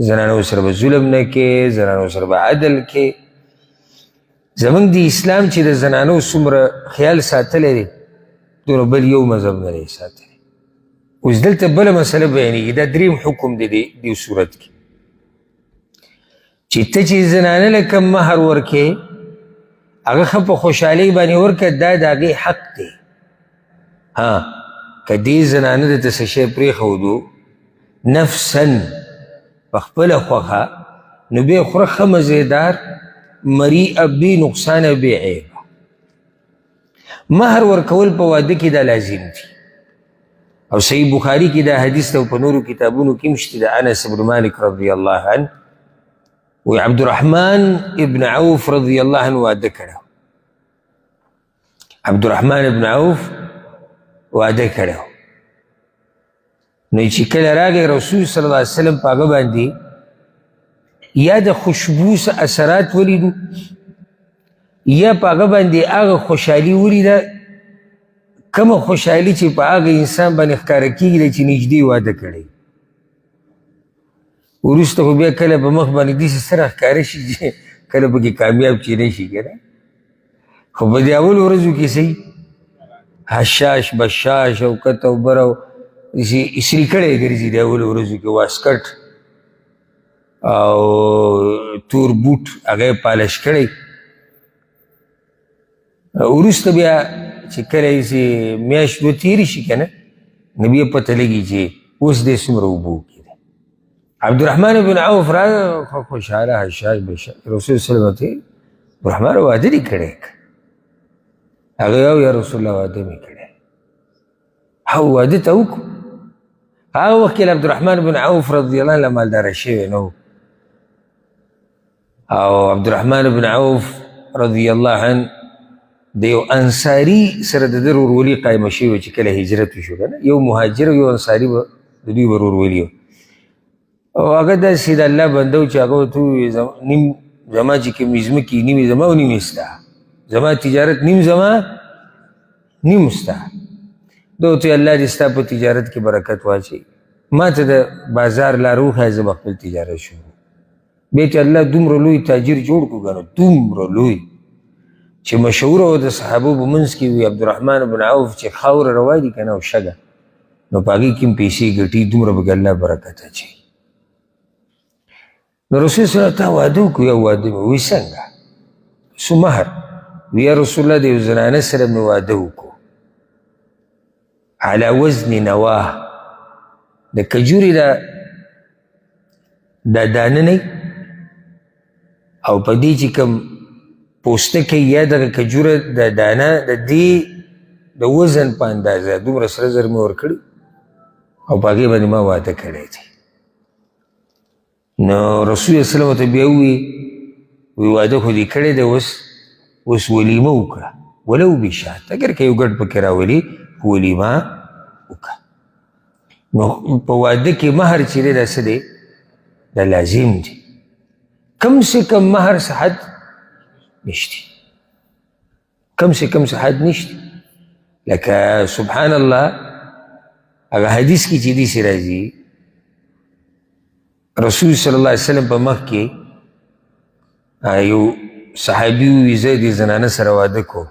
زنانو سره به ظلم نه کې زنانو سره به عدل کې زمونږ د اسلام چې د زنانو څومره خیال ساتلی دی دونه بل یو مذهب نه دی ساتلی اوس دلته بله مسله بیانېږي دا دریم حکم دی دې صورت کې چې ته چې زنانه له کم مهر ورکې هغه ښه په خوشحالۍ باندې ورکړه دا د هغې حق دی ها که دې زنانه د ته څه شی پرېښودو نفسا په خپله خوښه نو بیا خوره ښه مزیدار مریئه بې نقصانه بې عیبه مهر ورکول په واده کې دا لازم دي او صحیح بخاري کې دا حدیث ته په نورو کتابونو کې هم شته د انس بن مالک رضی الله عنه وی عبدالرحمن ابن عوف رضی الله عنه واده کړی عبدالرحمن ابن عوف واده کړی نو چې کله راغی رسول صلی الله علیه وسلم په هغه باندې یا د خوشبو اثرات ولیدو یا په هغه باندې هغه خوشحالي ولیده کومه خوشحالي چې په هغه انسان باندې ښکاره کېږي چې نږدې واده کړی وروسته خو بیا کله په مخ باندې داسې سره ښکاره شي چې کله پکې کامیاب چې نه شي که نه خو په دې اولو ورځو کې صحیح حشاش بشاش او کته او بر او اسري کړی ګرځي د اولو ورځو کې واسکټ او تور بوټ هغه یې پالش کړی وروسته بیا چې کله یې میاشت دوه تېرې شي که نه نو بیا پته لګي چې اوس دې څومره اوبو کې دی عبدالرحمن بن عوف راغی خوشحاله حشاش بشاش رسول صلی الله علیه عبدالرحمن واده دې کړی هغه یو یا رسول الله واده مې کړی او واده ته وکړو هغه وخت کې عبدالرحمن بن عوف رضی الله عنه مالداره شوی نه او عبدالرحمن بن عوف رضی الله عنه د یو انصاري سره د ده ورورولي قایمه شوې چې کله هجرت وشو که نه یو مهاجر او یو انصاري به د دوی ورورولي و او هغه داسې د الله بنده و چې هغه ورته وویل نیم زما چې کومې ځمکې نیم زما او نیم ستا زما تجارت نیم زما نیم ستا ده ورته الله دې ستا په تجارت کې برکت واچوي ما ته د بازار لار وښایه زه به خپل تجارت شروع بیا چې الله دومره لوی تاجر جوړ کړو که نه دومره لوی چې مشهوره و د صحابو په منځ کې وي عبدالرحمن بن عوف چې خاوره روا دي که نه او شګه نو په هغې کې هم پیسې ګټي دومره به الله برکت اچوي نو رسول صلی الله تا واده وکړو یا واده مې وایي څنګه څو مهر وی یا رسول الله د یو زنانه سره مې واده وکړو علی وزن نواه د کجورې دا دانه نه او په دې چې کوم پوستکی یا دغه کجوره د دانه د دې د وزن په اندازه دومره سره زر مې ورکړي او په هغې باندې ما واده کړی دی. نو رسول صلی الله علیه وسلم ته بیا وی واده خو دې کړی دی، اوس ولیمه وکړه، ولو بشات، اگر که یو ګډ پکې راولي خو ولیمه وکړه. نو په واده کې مهر چې دی دا څه دی؟ دا لازم دی. کم سے کم مهر څه حد نشتی، کم سے کم څه حد نشتی. لکه سبحان الله هغه حدیث کې چې داسې راځي رسول صلی الله علیه وسلم په مخ کې یو صحابي ووي زه دې زنانه سره واده کوم.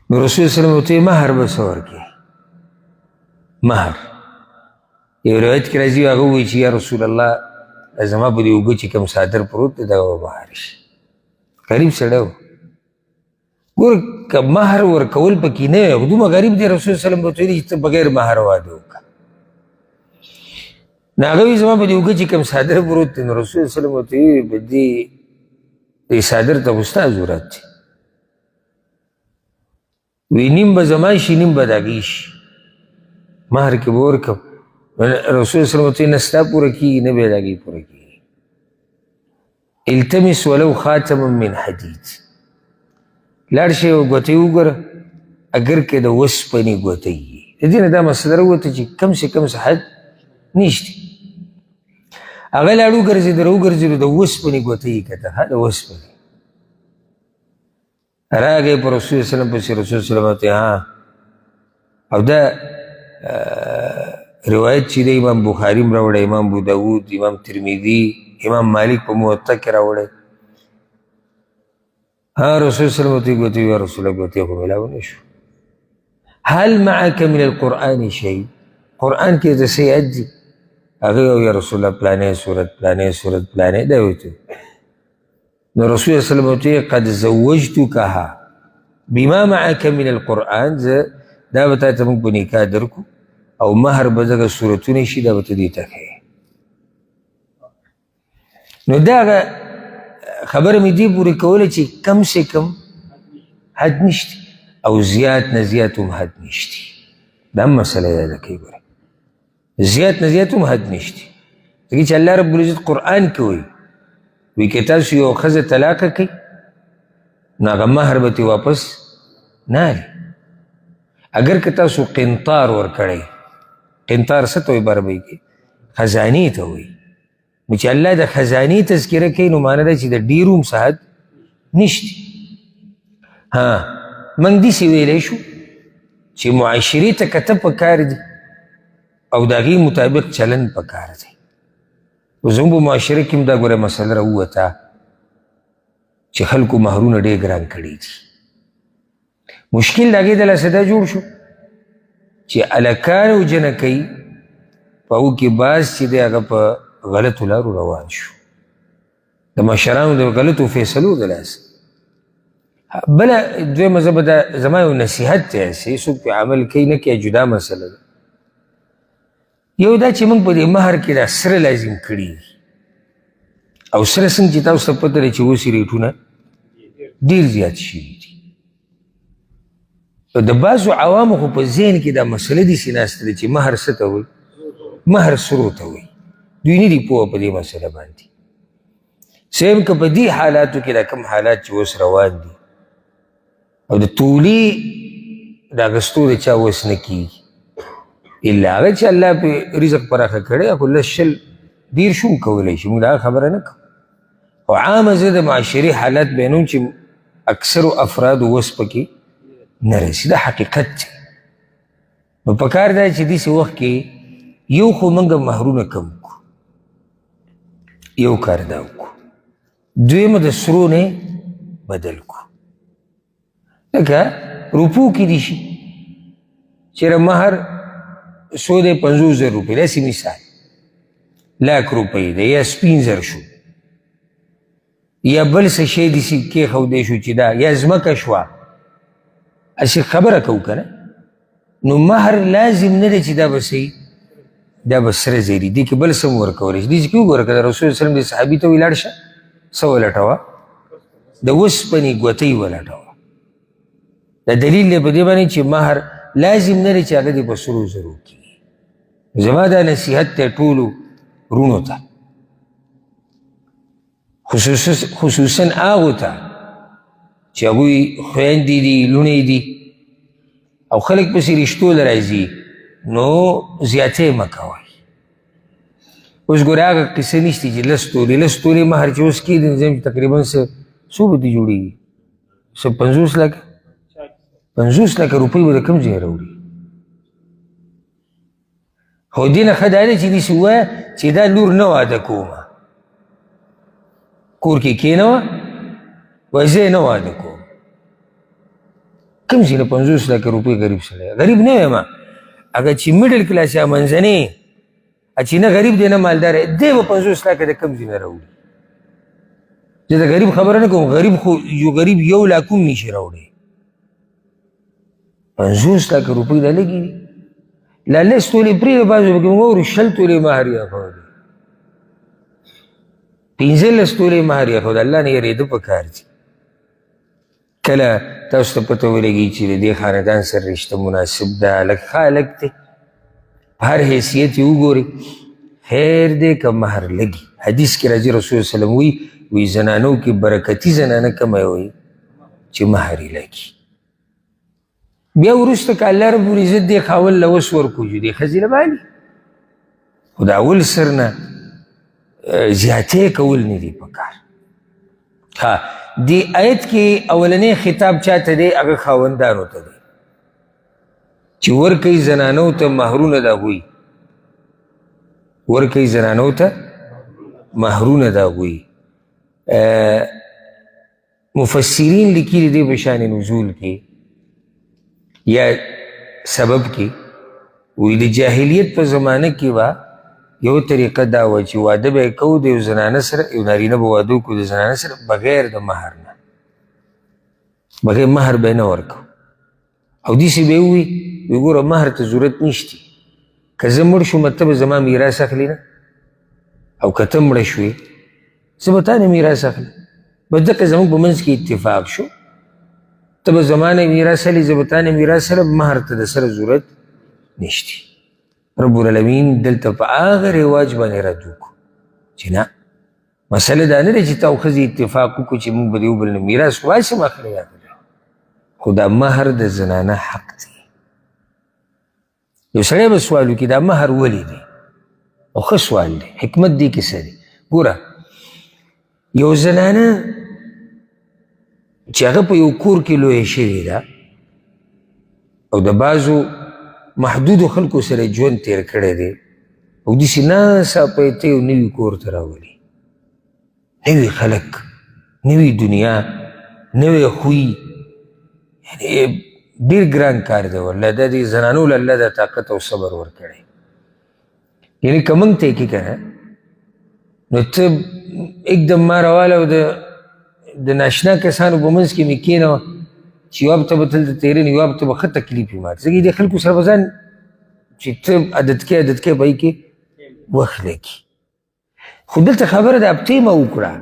نو رسول صلی الله علیه وسلم ورته مهر به څه ورکړي؟ مهر. یو روایت کې راځي هغه ووایي چې یا رسول الله زما په دې اوږه چې کوم څادر پروت دی دغه به مهر شي. غریب سړی و. ګوره که مهر ورکول پکې نه وی، دومره غریب دی رسول صلی الله علیه وسلم ورته ویلي چې ته بغیر مهر واده وکړه. نو هغه وایي زما په دې اوږه چې کوم څادر پروت دی، نو رسول صلی الله علیه وسلم ورته ویلي په دې څادر ته خو ستا ضرورت دی. وی نیم به زما شي نیم به د هغې شي، مهر کې به ورکړم. رسول صلی الله علیه وسلم ورته نه ستا پوره کېږي نه به د هغې پوره کېږي. التمس ولو خاتما من حدید، لاړ شئ او ګوتې وګوره اگر که د وسپنې ګوتې وي. د دې نه دا مسله راووته چې کم سے کم څه حد نشته. هغه لاړ وګرځېدل راوګرځېدو د وسپنې ګوتې یې کته، د وسپنې راغی په رسول صلی الله علیه وسلم پسې. رسول صلی الله علیه وسلم ها، او دا روایت چې دی امام بخاري هم راوړی، امام ابو داود، امام ترمذي، امام مالک په موطأ کې راوړی. ها رسول صلی الله علیه وسلم یا رسول الله ګوتې خو میلاو نه شو. هل معك من القرآن شیء؟ قرآن کې د څه یاد دي؟ هغه یا رسول الله پلانې صورت پلانې صورت پلانې دا وایي. نو رسول الله صلی الله علیه وسلم قد زوجتکها بما معك من القرآن، زه دا به تا ته موږ په نکاح درکو او مهر به دغه صورتونه شي، دا به ته دې ته ښیې. نو دا خبره مې دې پورې کوله چې کم سے کم حد نشته او زیات نه زیات هم حد نشته. دا هم مسله یاده کوي. ګوره زیات نه زیات هم حد نشته، ځکه چې الله رب العزت قرآن کې وایي که تاسو یو ښځه طلاقه کوئ نو هغه مهر به ترې واپس نه اخلي. اگر که تاسو قنطار ورکړی، قنطار څه ته وایي په عربۍ کې؟ خزانې ته وایي. نو چې الله د خزانې تذکره کوي نو معنی ده چې د ډېرو هم څه حد نشته. ها موږ داسې ویلی شو چې معاشرې ته کته پکار دي او د هغې مطابق چلند پکار دی. زموږ په معاشره کې هم دا ګوره مسله راووته چې خلکو مهرونه ډېر ګران کړي دي. مشکل د هغې د لاسه دا جوړ شو چې هلکان او جنکۍ په هغو کې بعض چې دی هغه په غلطو لارو روان شو، د مشرانو د غلطو فیصلو د لاسه. بله دویمه زه به دا زما یو نصیحت دی، هسې څوک پې عمل کوي نه کوي جدا مسله ده. یو دا چې موږ په دې مهر کې دا سره لازم کړي او سره څنګه چې تاسو ته پته دی چې اوس ریټونه ډېر زیات شوي دي. د بعضو عوامو خو په ذهن کې دا مسله داسې ناسته ده چې مهر څه ته وایي؟ مهر سرو ته وایي. دوی نه دي پوهه په دې مسله باندې. صحیح که په دې حالاتو کې دا کوم حالات چې اوس روان دي او د تولې د اخیستو د چا وس نه کېږي الا هغه چې الله پې رزق پراخه کړی خو لږ شل ډېر شو کولی شي. موږ د هغه خبره نه کوو. خو عامه زه د معاشري حالات بیانوم چې اکثرو افرادو وس پکې نه رسي. دا حقیقت دی. نو پکار دا چې داسې وخت کې یو خو موږ مهرونه کم کړو، یو کار دا وکړو. دویمه د سرو نه بدل کړو. لکه روپو کې دي شي چېرې مهر څو دی 50,000 روپۍ، داسې مثال 1,00,000 روپۍ دی یا سپین زر شو یا بل څه شی داسې کېښودی شو چې دا یا ځمکه شوه. هسې خبره کوو که نه، نو مهر لازم نه دی چې دا به صحیح دا به سره ځای دي، دې کې بل څه هم ورکولی شي. دې کې وګوره که د رسول صلی الله علیه وسلم دې صحابي ته ولاړ شه څه ولټوه؟ د اوسپنې ګوتۍ ولټوه. دا دلیل دی په دې باندې چې مهر لازم نه دی چې هغه دې په سرو زرو کېږي. زما دا نصیحت دی ټولو وروڼو ته، خصوصا هغو ته چې هغوی خویندې دي لوڼې دي او خلک پسې رشتو له راځي، نو زیاتې مه کوئ. اوس ګورې هغه قصه نشته چې لس تولې مهر چې اوس کېږي نو تقریبا څو به دې جوړېږي؟ 50 لکه 50 لکه روپۍ به د کوم ځای راوړي؟ خو دې نه ښه دا دی چې داسې ووایه چې دا لور نه واده کومه، کور کې کېنوه وایي زه یې نه واده کوم. کوم ځای نه 50 لکه روپۍ غریب سړی؟ غریب نه یم، اگر چې میډل کلاس یا منځنی چې نه غریب دی نه مالدار دی به 50 لکه د کوم ځای نه راوړي؟ زه د غریب خبره نه کوم، غریب خو غریب 1 لاک هم نشي راوړی. 50 لکه روپۍ دا لږې دي؟ لا لس تولې پرېږده، بعضو پکې موږ وګورو 20 تولې مهر یې اخولی، 15 تولې مهر یې اخولی. الله نه یېرېده پکار دي. کله تاسو ته پته ولګي چې د دې خاندان سره رشته مناسب ده، هلک ښه هلک دی، په هر حیثیت یې وګورئ، خیر دی که مهر لږي. حدیث کې راځي رسول وسلم وی زنانو کې برکتي زنانه کومه وي چې مهر یې لږي. بیا وروسته که الله رب العزت دې خاوند له وس ورکړو چې دې ښځې له بالي، خو د اول سر نه زیاتې کول نه دي پکار. ها دې آیت کې اولنی خطاب چاته دی؟ هغه خاوندانو ته دی چې ورکوي زنانو ته مهرونه د هغوی، ورکوي زنانو ته مهرونه د هغوی. مفسرین لیکي د دې په شان نزول کې یا سبب کې وی د جاهلیت په زمانه کې به یو طریقه دا وه چې واده به یې کوو د یو زنانه سره، یو نارینه به واده وکړو د زنانه سره بغیر د مهر نه، بغیر مهر به یې نه ورکوو. او داسې به یې ووي ګوره مهر ته ضرورت نشتی، که زه مړ شوم ته به زما میراث اخلي نه، او که ته مړه شوې زه به تا نه میراث اخلم. بس ځکه زموږ په منځ کې اتفاق شو، ته به زما نه میراث اخلي، زه به تا نه میراث اخلم، مهر ته د سره ضرورت نشتی. رب العالمین دلته په هغه رواج باندې رد وکړو چې نه، مسله دا نه دی چې تا او ښځې اتفاق وکړو چې موږ به د یو بل نه میراث واسې م اخلی یا خو دا مهر د زنانه حق دی. یو سړی به سوال وکړي دا مهر ولې دی؟ او ښه سوال دی، حکمت دی کې څه دی؟ ګوره یو زنانه چې هغه په یو کور کې لویه شوې ده او د بعضو محدودو خلکو سره ژوند تیر کړی دی او داسې ناڅاپه یې ته یو نوي کور ته راولي، نوي خلک، نوي دنیا، نوی خوی، یعنې ډېر ګران کار دی والله. دا د زنانو له الله دا طاقت او صبر ورکړی. یعنې که موږ ته یې کړي که نه نو ته एकदम ما راواله او د ناشنا کسانو په منځ کې مې کېنوه چې یو هفته به دلته تېرېږي، یو هفته به ښه تکلیف وي ماته، ځکه دې خلکو سره به ځان چې ته عادت کې په هغې کې وخت لګي. خو دلته خبره د هفتې مه وکړه،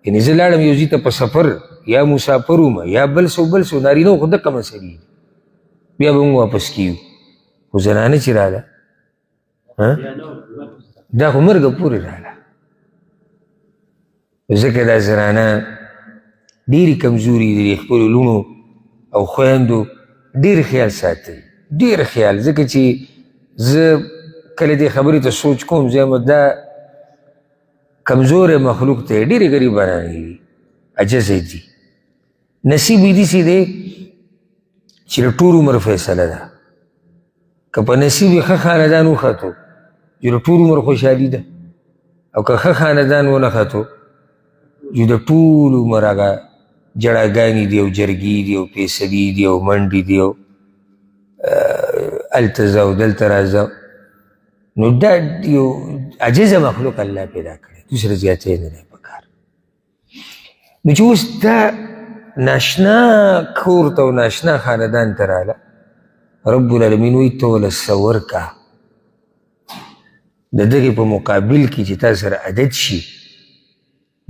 یعنې زه لاړم یو ځای ته په سفر یا مسافر وم یا بل څه نارینه خو دقه مسلې دي، بیا به موږ واپس کیو. خو زنانه چې راله دا خو مرګه پورې راله، ځکه دا زنانه ډېرې کمزوري دي، خپلو لوڼو او خویندو ډېر خیال ساتي، ډېر خیال. ځکه چې زه کله دې خبرې ته سوچ کوم زه دا کمزور مخلوق ته ډېرې غریبانې دي، عجزې دي. نصیب یې داسې دی چې د ټول عمر فیصله ده. که په نصیب یې ښه خاندان وختو چې د ټول عمر خوشحالي ده، او که ښه خاندان ونه ختو چې د ټول عمر هغه جړاګانې دي او جرګې دي او پیسدي دي او منډې دي او هلته ځه او دلته راځه. نو دا یو عجزه مخلوق الله پیدا کړی، دوسره زیاتې نه دی پکار. نو چې اوس دا ناشنا کور ته او ناشنا خاندان ته راله، رب العالمین وایي ته وله څه ورکه، د دغې په مقابل کې چې تا سره عدد شي،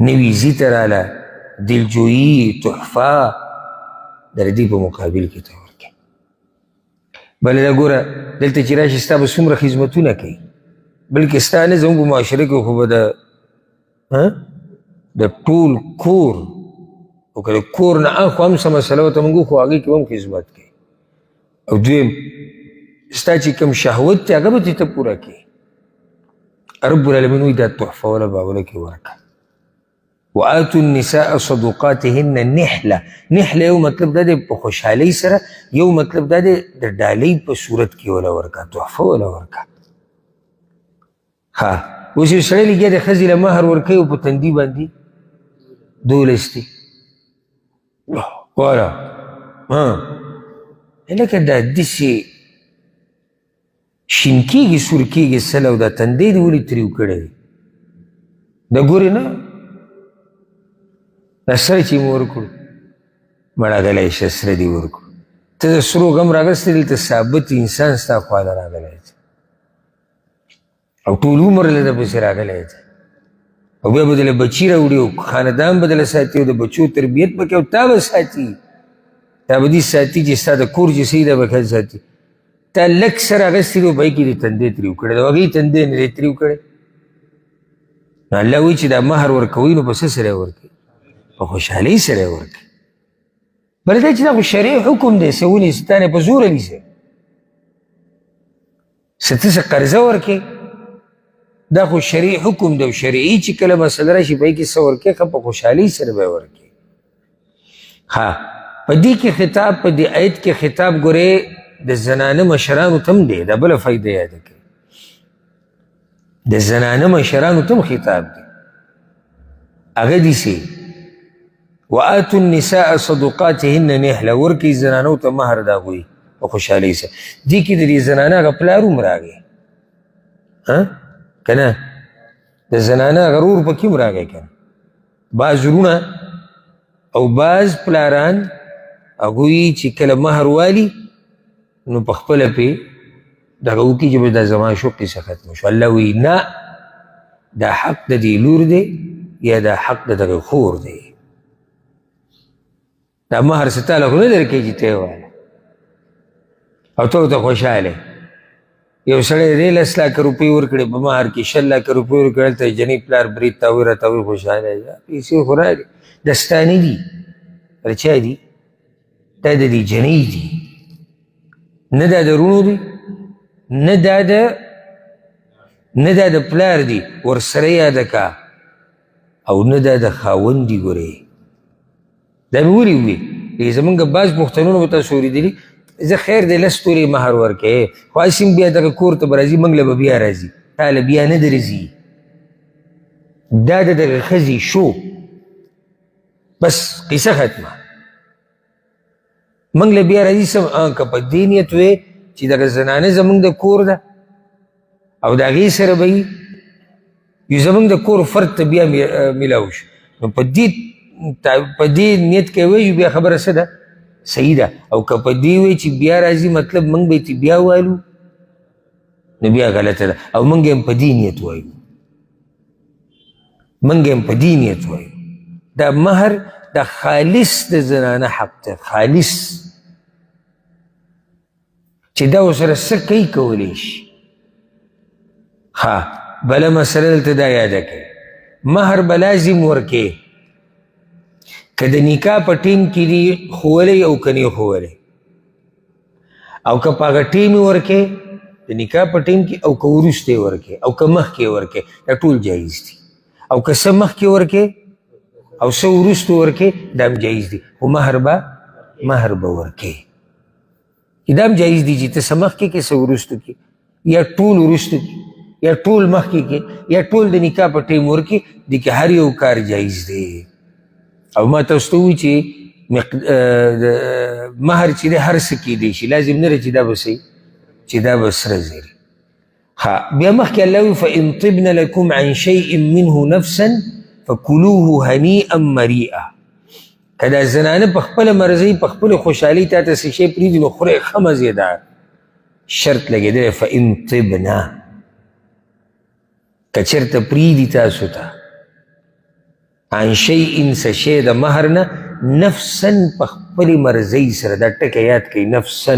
نوي زیته راله، دلجویي، تحفه، د دې په مقابل کې ته ورکړې. بله دا ګوره دلته چې راشي ستا به څومره خدمتونه کوي، بلکې ستا نه زموږ په معاشره کې خو به د ټول کور او که د کور نه اخوا هم څه مسله ورته موږ خو هغې کې هم خدمت کوي. او دویم ستا چې کوم شهوت دی هغه به ته پوره کوي. رب العالمین وایي دا تحفه وله باوله کې ورکړه. وآتوا النساء صدقاتهن نحله. نحله یو مطلب دا دی په خوشحالۍ سره، یو مطلب دا دی د ډالۍ په صورت کې وله ورکړه، تحفه وله ورکړه. ها اوس یو سړی لګیا دی ښځې له مهر ورکوي او په تندي باندې 12 دی والا لکه دا داسې شین کېږي سور کېږي سل او دا تندی دې ولې تریو کړی دی دا ګورې نه دا سره چې مو ورکړو مړه غلی شه سره دې ورکړو ته د سرو غم راغستی دلته ثابت انسان ستا خواله راغلی دی او ټول عمر له ده پسې راغلی دی او بیا به دله بچي راوړي او خاندان به دله ساتي او د بچو تربیت به کوي او تا به ساتي تا به دې ساتي چې ستا د کور چې صحیح ده به ښه ساتي تا لږ سر اخیستی دی او په هغې کې دې تندی تریو کړی دی او هغې تندی نه دی تریو کړی نو الله وایي چې دا مهر ورکوئ نو په څه سره یې ورکوئ په خوشحالۍ سره یې ورکوئ بله دا چې دا خو شرعي حکم دی څه ونیسي تا نه په زوره نیسي څه ته څه قرضه ورکوې دا خو شرعي حکم دی او شرعي چې کله مسله راشي په هغې کې څه ورکوې ښه په خوشحالۍ سره به یې ورکوې ها په دې کې خطاب په دې آیت کې خطاب ګورې د زنانه مشرانو ته هم دی دا بله فایده یاده کړئ د زنانه مشرانو ته هم خطاب دی هغه داسې وآتوا النساء صدقاتهن نحله ورکوي زنانو ته مهر د هغوی په خوشحالۍ سره دې کې د دې زنانه هغه پلار هم راغی که نه د زنانه هغه رور پکې هم راغی که نه بعض وروڼه او بعض پلاران هغوی چې کله مهر والي نو په خپله پې دغه وکړي چې دا زما شوق کیسه ختمه شو الله وایي نه دا حق د دې لور دی یا دا حق د دغه خور دی دا مهر څه تاله خو نه درکوي چې ته یې واله او ته ورته خوشحاله یو سړی دی 10 لاکه روپۍ ورکړې په مهر کې 20 لاکه روپۍ ورکړې هلته جنۍ پلار برید تاوی راتاوی خوشحاله پیسې خو راغلې دا ستا نه دي د چا دي دا د دې جنۍ دي نه دا د رونو دی نه دا د پلار دی ورسره یاده کا او نه دا د خاوند دی ګورې دا مې ولې ووي زمونږ بعض پوښتنونه به تاسو اورېدلي زه خیر دی 10 تورې مهر ورکوې خو هسې هم بیا دغه کور ته به راځي موږ له به بیا راځي تا له بیا نه درځي دا د دغه ښځې شو بس قصه ختمه موږ له بیا راځي که په دې نیت وې چې دغه زنانه زموږ د کور ده او د هغې سره به یي یو زموږ د کور فرد ته بیا میلاو شو نو په دې نیت کې وایو بیا خبره څه ده صحیح ده او که په دې وی چې بیا راځي مطلب موږ به یې بیا والو نو بیا غلطه ده او موږ هم په دې نیت وایو دا مهر دا خالص د زنانه حق دی خالص چې دا ورسره څه کوي کولی شي ها بله مسله دلته دا یاده کړئ مهر به لازم ورکې که د نکاح په ټیم کې دي ښوولی او که نه ښوولی او که په هغه ټیم یې ورکې د نکاح په ټیم کې او که وروسته یې ورکې او که مخکې یې ورکې دا ټول جایز دي او که څه مخکې ورکې او څه وروسته ورکې دا هم جایز دي خو مهر به ورکې دا هم جایز دي چې ته څه مخکې کې څه وروسته کې یا ټول وروسته کې یا ټول مخکې کې یا ټول د نکاح په ټیم ورکې دي کې هر یو کار جایز دی او ما تاسو ته وایي چې مهر چې دی هر څه کیدی شي لازم نه دی چې دا به صحیح چې دا به سره زیري ها بیا مخکې الله وایي فإن طبن لکم عن شیء منه نفسا فکلوه هنیئا مریئا که دا زنانه په خپله مرضۍ په خپله خوشحالۍ تا ته څه شی پرېږدي نو خورئ ښه مزېدار شرط لګېدلی فإن طبنه که چېرته پرېږدي تاسو ته عن شیئن څه شی د مهر نه نفسا په خپلې مرضۍ سره دا ټکی یاد کوي نفسا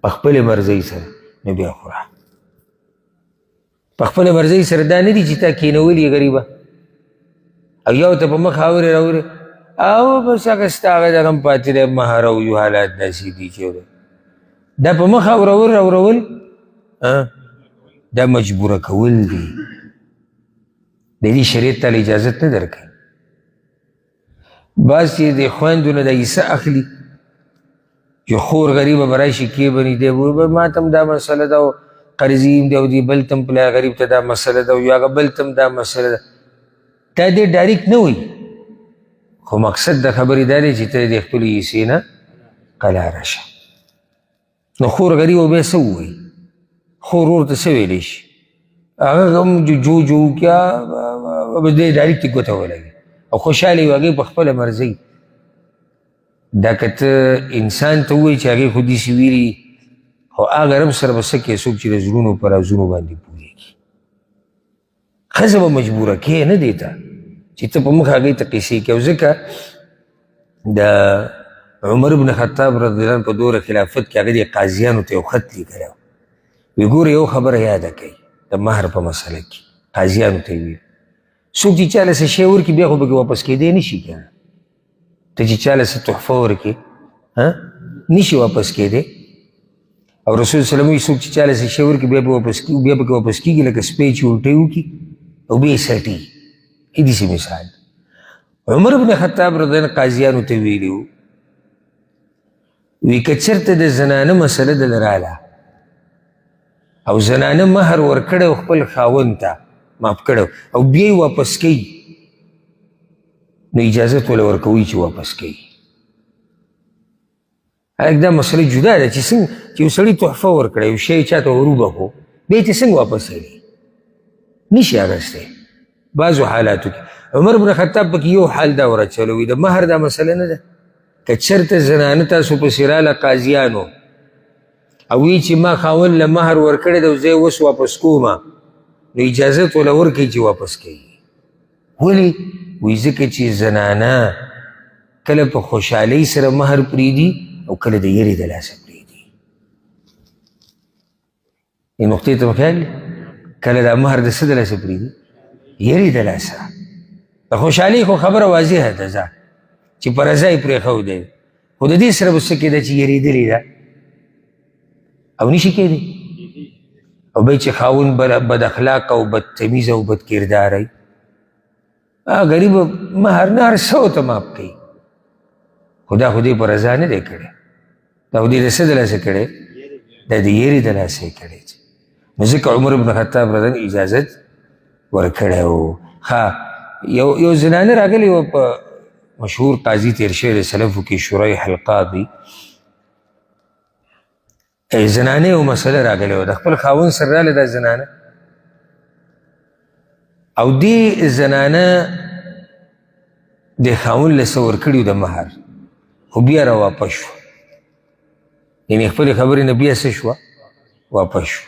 په خپلې مرضۍ سره نو بیا خوره په خپله مرضۍ سره دا نه دي چې تا کېنولي غریبه او یو ته په مخ اورې راورې او بس هغه ستا هغه دغه هم پاتې دی مهر او یو حالات داسې دي چې دا په مخ اورول دا مجبوره کول دي د دې شریعت تعالی اجازت نه درکوي بعض چې د خویندو نه دا حصه اخلي چې خور غریبه به راشي کېبني دی ما ته هم دا مسله ده او قرضي هم دی او دی بل ته هم پلار غریب ته دا مسله ده او یا هغه بل ته هم دا مسله ده دا دې ډایرکټ نه وایي خو مقصد د خبرې دا دی چې ته د خپلې حصې نه قلاره شه نو خور غریبه بیا څه ووایي خور ورته څه ویلی شي هغه هم جو کیا به دې ډایرکټ ګوته ولګي او خوشحالي وي هغې په خپله مرضۍ دا که ته انسان ته ووایي چې هغې خو داسې ویلي خو هغه رب سره به څه کوې څوک چې د زړونو په رازونو باندې پوهېږي ښځه به مجبوره کې نه دی ته چې ته په مخ هغې ته قیسې کوې او ځکه د عمر بن خطاب رضی الله عنه په دوره خلافت کې هغه د قاضیانو ته یو خط لیکلی وی ګوره یو خبره یاده کوي د مهر په مسله کې قاضیانو ته یې ویل څوک چې چاله څه شی ورکړي بیا خو پکې واپس کېدی نه شي که نه ته چې چاله څه تحفه ورکړي نشي واپس کېدی او رسول صلی الله علیه وسلم څوک چې چاله څه شی ورکړي بیا پکې واپس کېږي لکه سپی چې الټۍ وکړي او بیا یې سټي داسې مثال عمر بن خطاب رضی الله عنه قاضیانو ته ویلي وو وی که چېرته د زنانه مسله دله راله او زنانه مهر ورکړی او خپل خاوند ته معاف کړی او بیا یې واپس کوي نو اجازت وله ورکوي چې واپس کوي هلک دا مسله جدا ده چې څنګه چې یو سړي تحفه ورکړی یو شی چاته وروبخو بیا یې ته څنګه واپس کوي نشي اخیستی بعضو حالاتو کې عمر بن خطاب پکې یو حال دا ورچولی د مهر دا مسله نه ده که چېرته زنانه تاسو پسې راله قاضیانو او وی چې ما خاوند له مهر ورکړی دی او زه یې اوس واپس کومه نو اجازت وله ورکوي چې واپس کوي ولې وی ځکه چې زنانه کله په خوشحالۍ سره مهر پرېږدي او کله د یرې د لاسه پرېږدي دې نقطې ته مو خیال دی کله دا مهر د څه د لاسه پرېږدي یرې د لاسه د خوشحالۍ خو خبره واضحه ده ځه چې په رضا یې پرېښودی خو د دې سره به څه کېده چې یرېدلې ده او نشي کېدی او بیا چې خاوند بد اخلاق او بدتمیز او بد کرداره غریب مهر نه هر څه ورته معاف کوي خو دا خو دې په رضا نه دی کړی دا خو دې د څه د لاسه کړی دا د یېرې د لاسه یې کړی نو ځکه عمر بن خطاب رضی اجازت ورکړی و ښه یو زنانه راغلی وه په مشهور قاضي تیر شوی د سلفو کې شریح القاضي زنانه یو مسله راغلی وه د خپل خاوند سره راغله دا زنانه او دې زنانه د خاوند له څه ورکړي د مهر خو بیا را واپس شوه یعنې خپلې خبرې نه بیا څه شوه واپس شو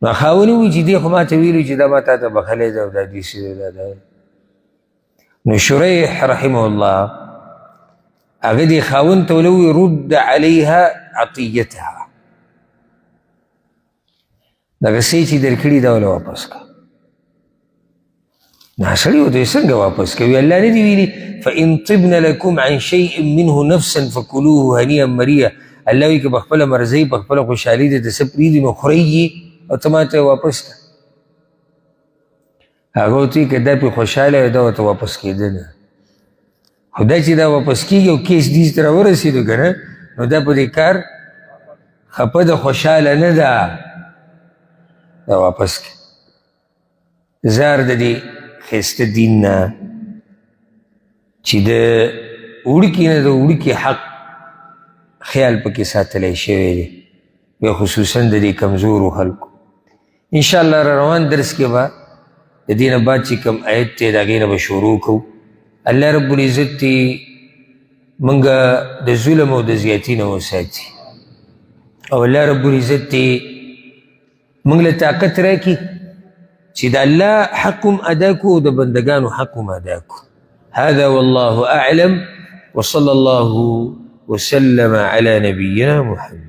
نو خاوند ووایي چې دې خو ما ته ویلي چې دا ما تا ته بخلی ده او دا داسې ده نو شریح رحمه الله هغه دې خاوند ته ولوي رد علیها عطیتها دغه څه چې درکړي دا وله واپس که نو سړي ورته څنګه واپس کوي الله نه دي ویلي فإن طبن لکم عن شیء منه نفسا فکلوه هنیئا مریئا الله وایي که په خپله مرضۍ په خپله خوشحالي دې د څه پرېږدي نو خورئ یې او ته ما ته یې واپس که هغه ورته وایي که دا پرې خوشحاله وي دا ورته واپس کېده نه خو دا چې دا واپس کېږي او کیس دیز ته راورسېدو که نه نو دا په دې کار خپه ده خوشحاله نه ده دا واپس که زار د دې ښایسته دین نه چې د وړکي نه د وړکي حق خیال پکې ساتلی شوی دی بیا خصوصا د دې کمزورو خلکو انشاءالله را روان درس کې به د دې نه بعد چې کوم آیت دی د هغې نه به شروع کوو الله رب العزت دې موږ د ظلم او د زیاتي نه وساتي او الله رب العزت دې موږ له طاقت راکړي چې د الله حق هم ادا کو د بندگانو حق هم ادا کو. هذا والله اعلم وصلى الله وسلم على نبينا محمد.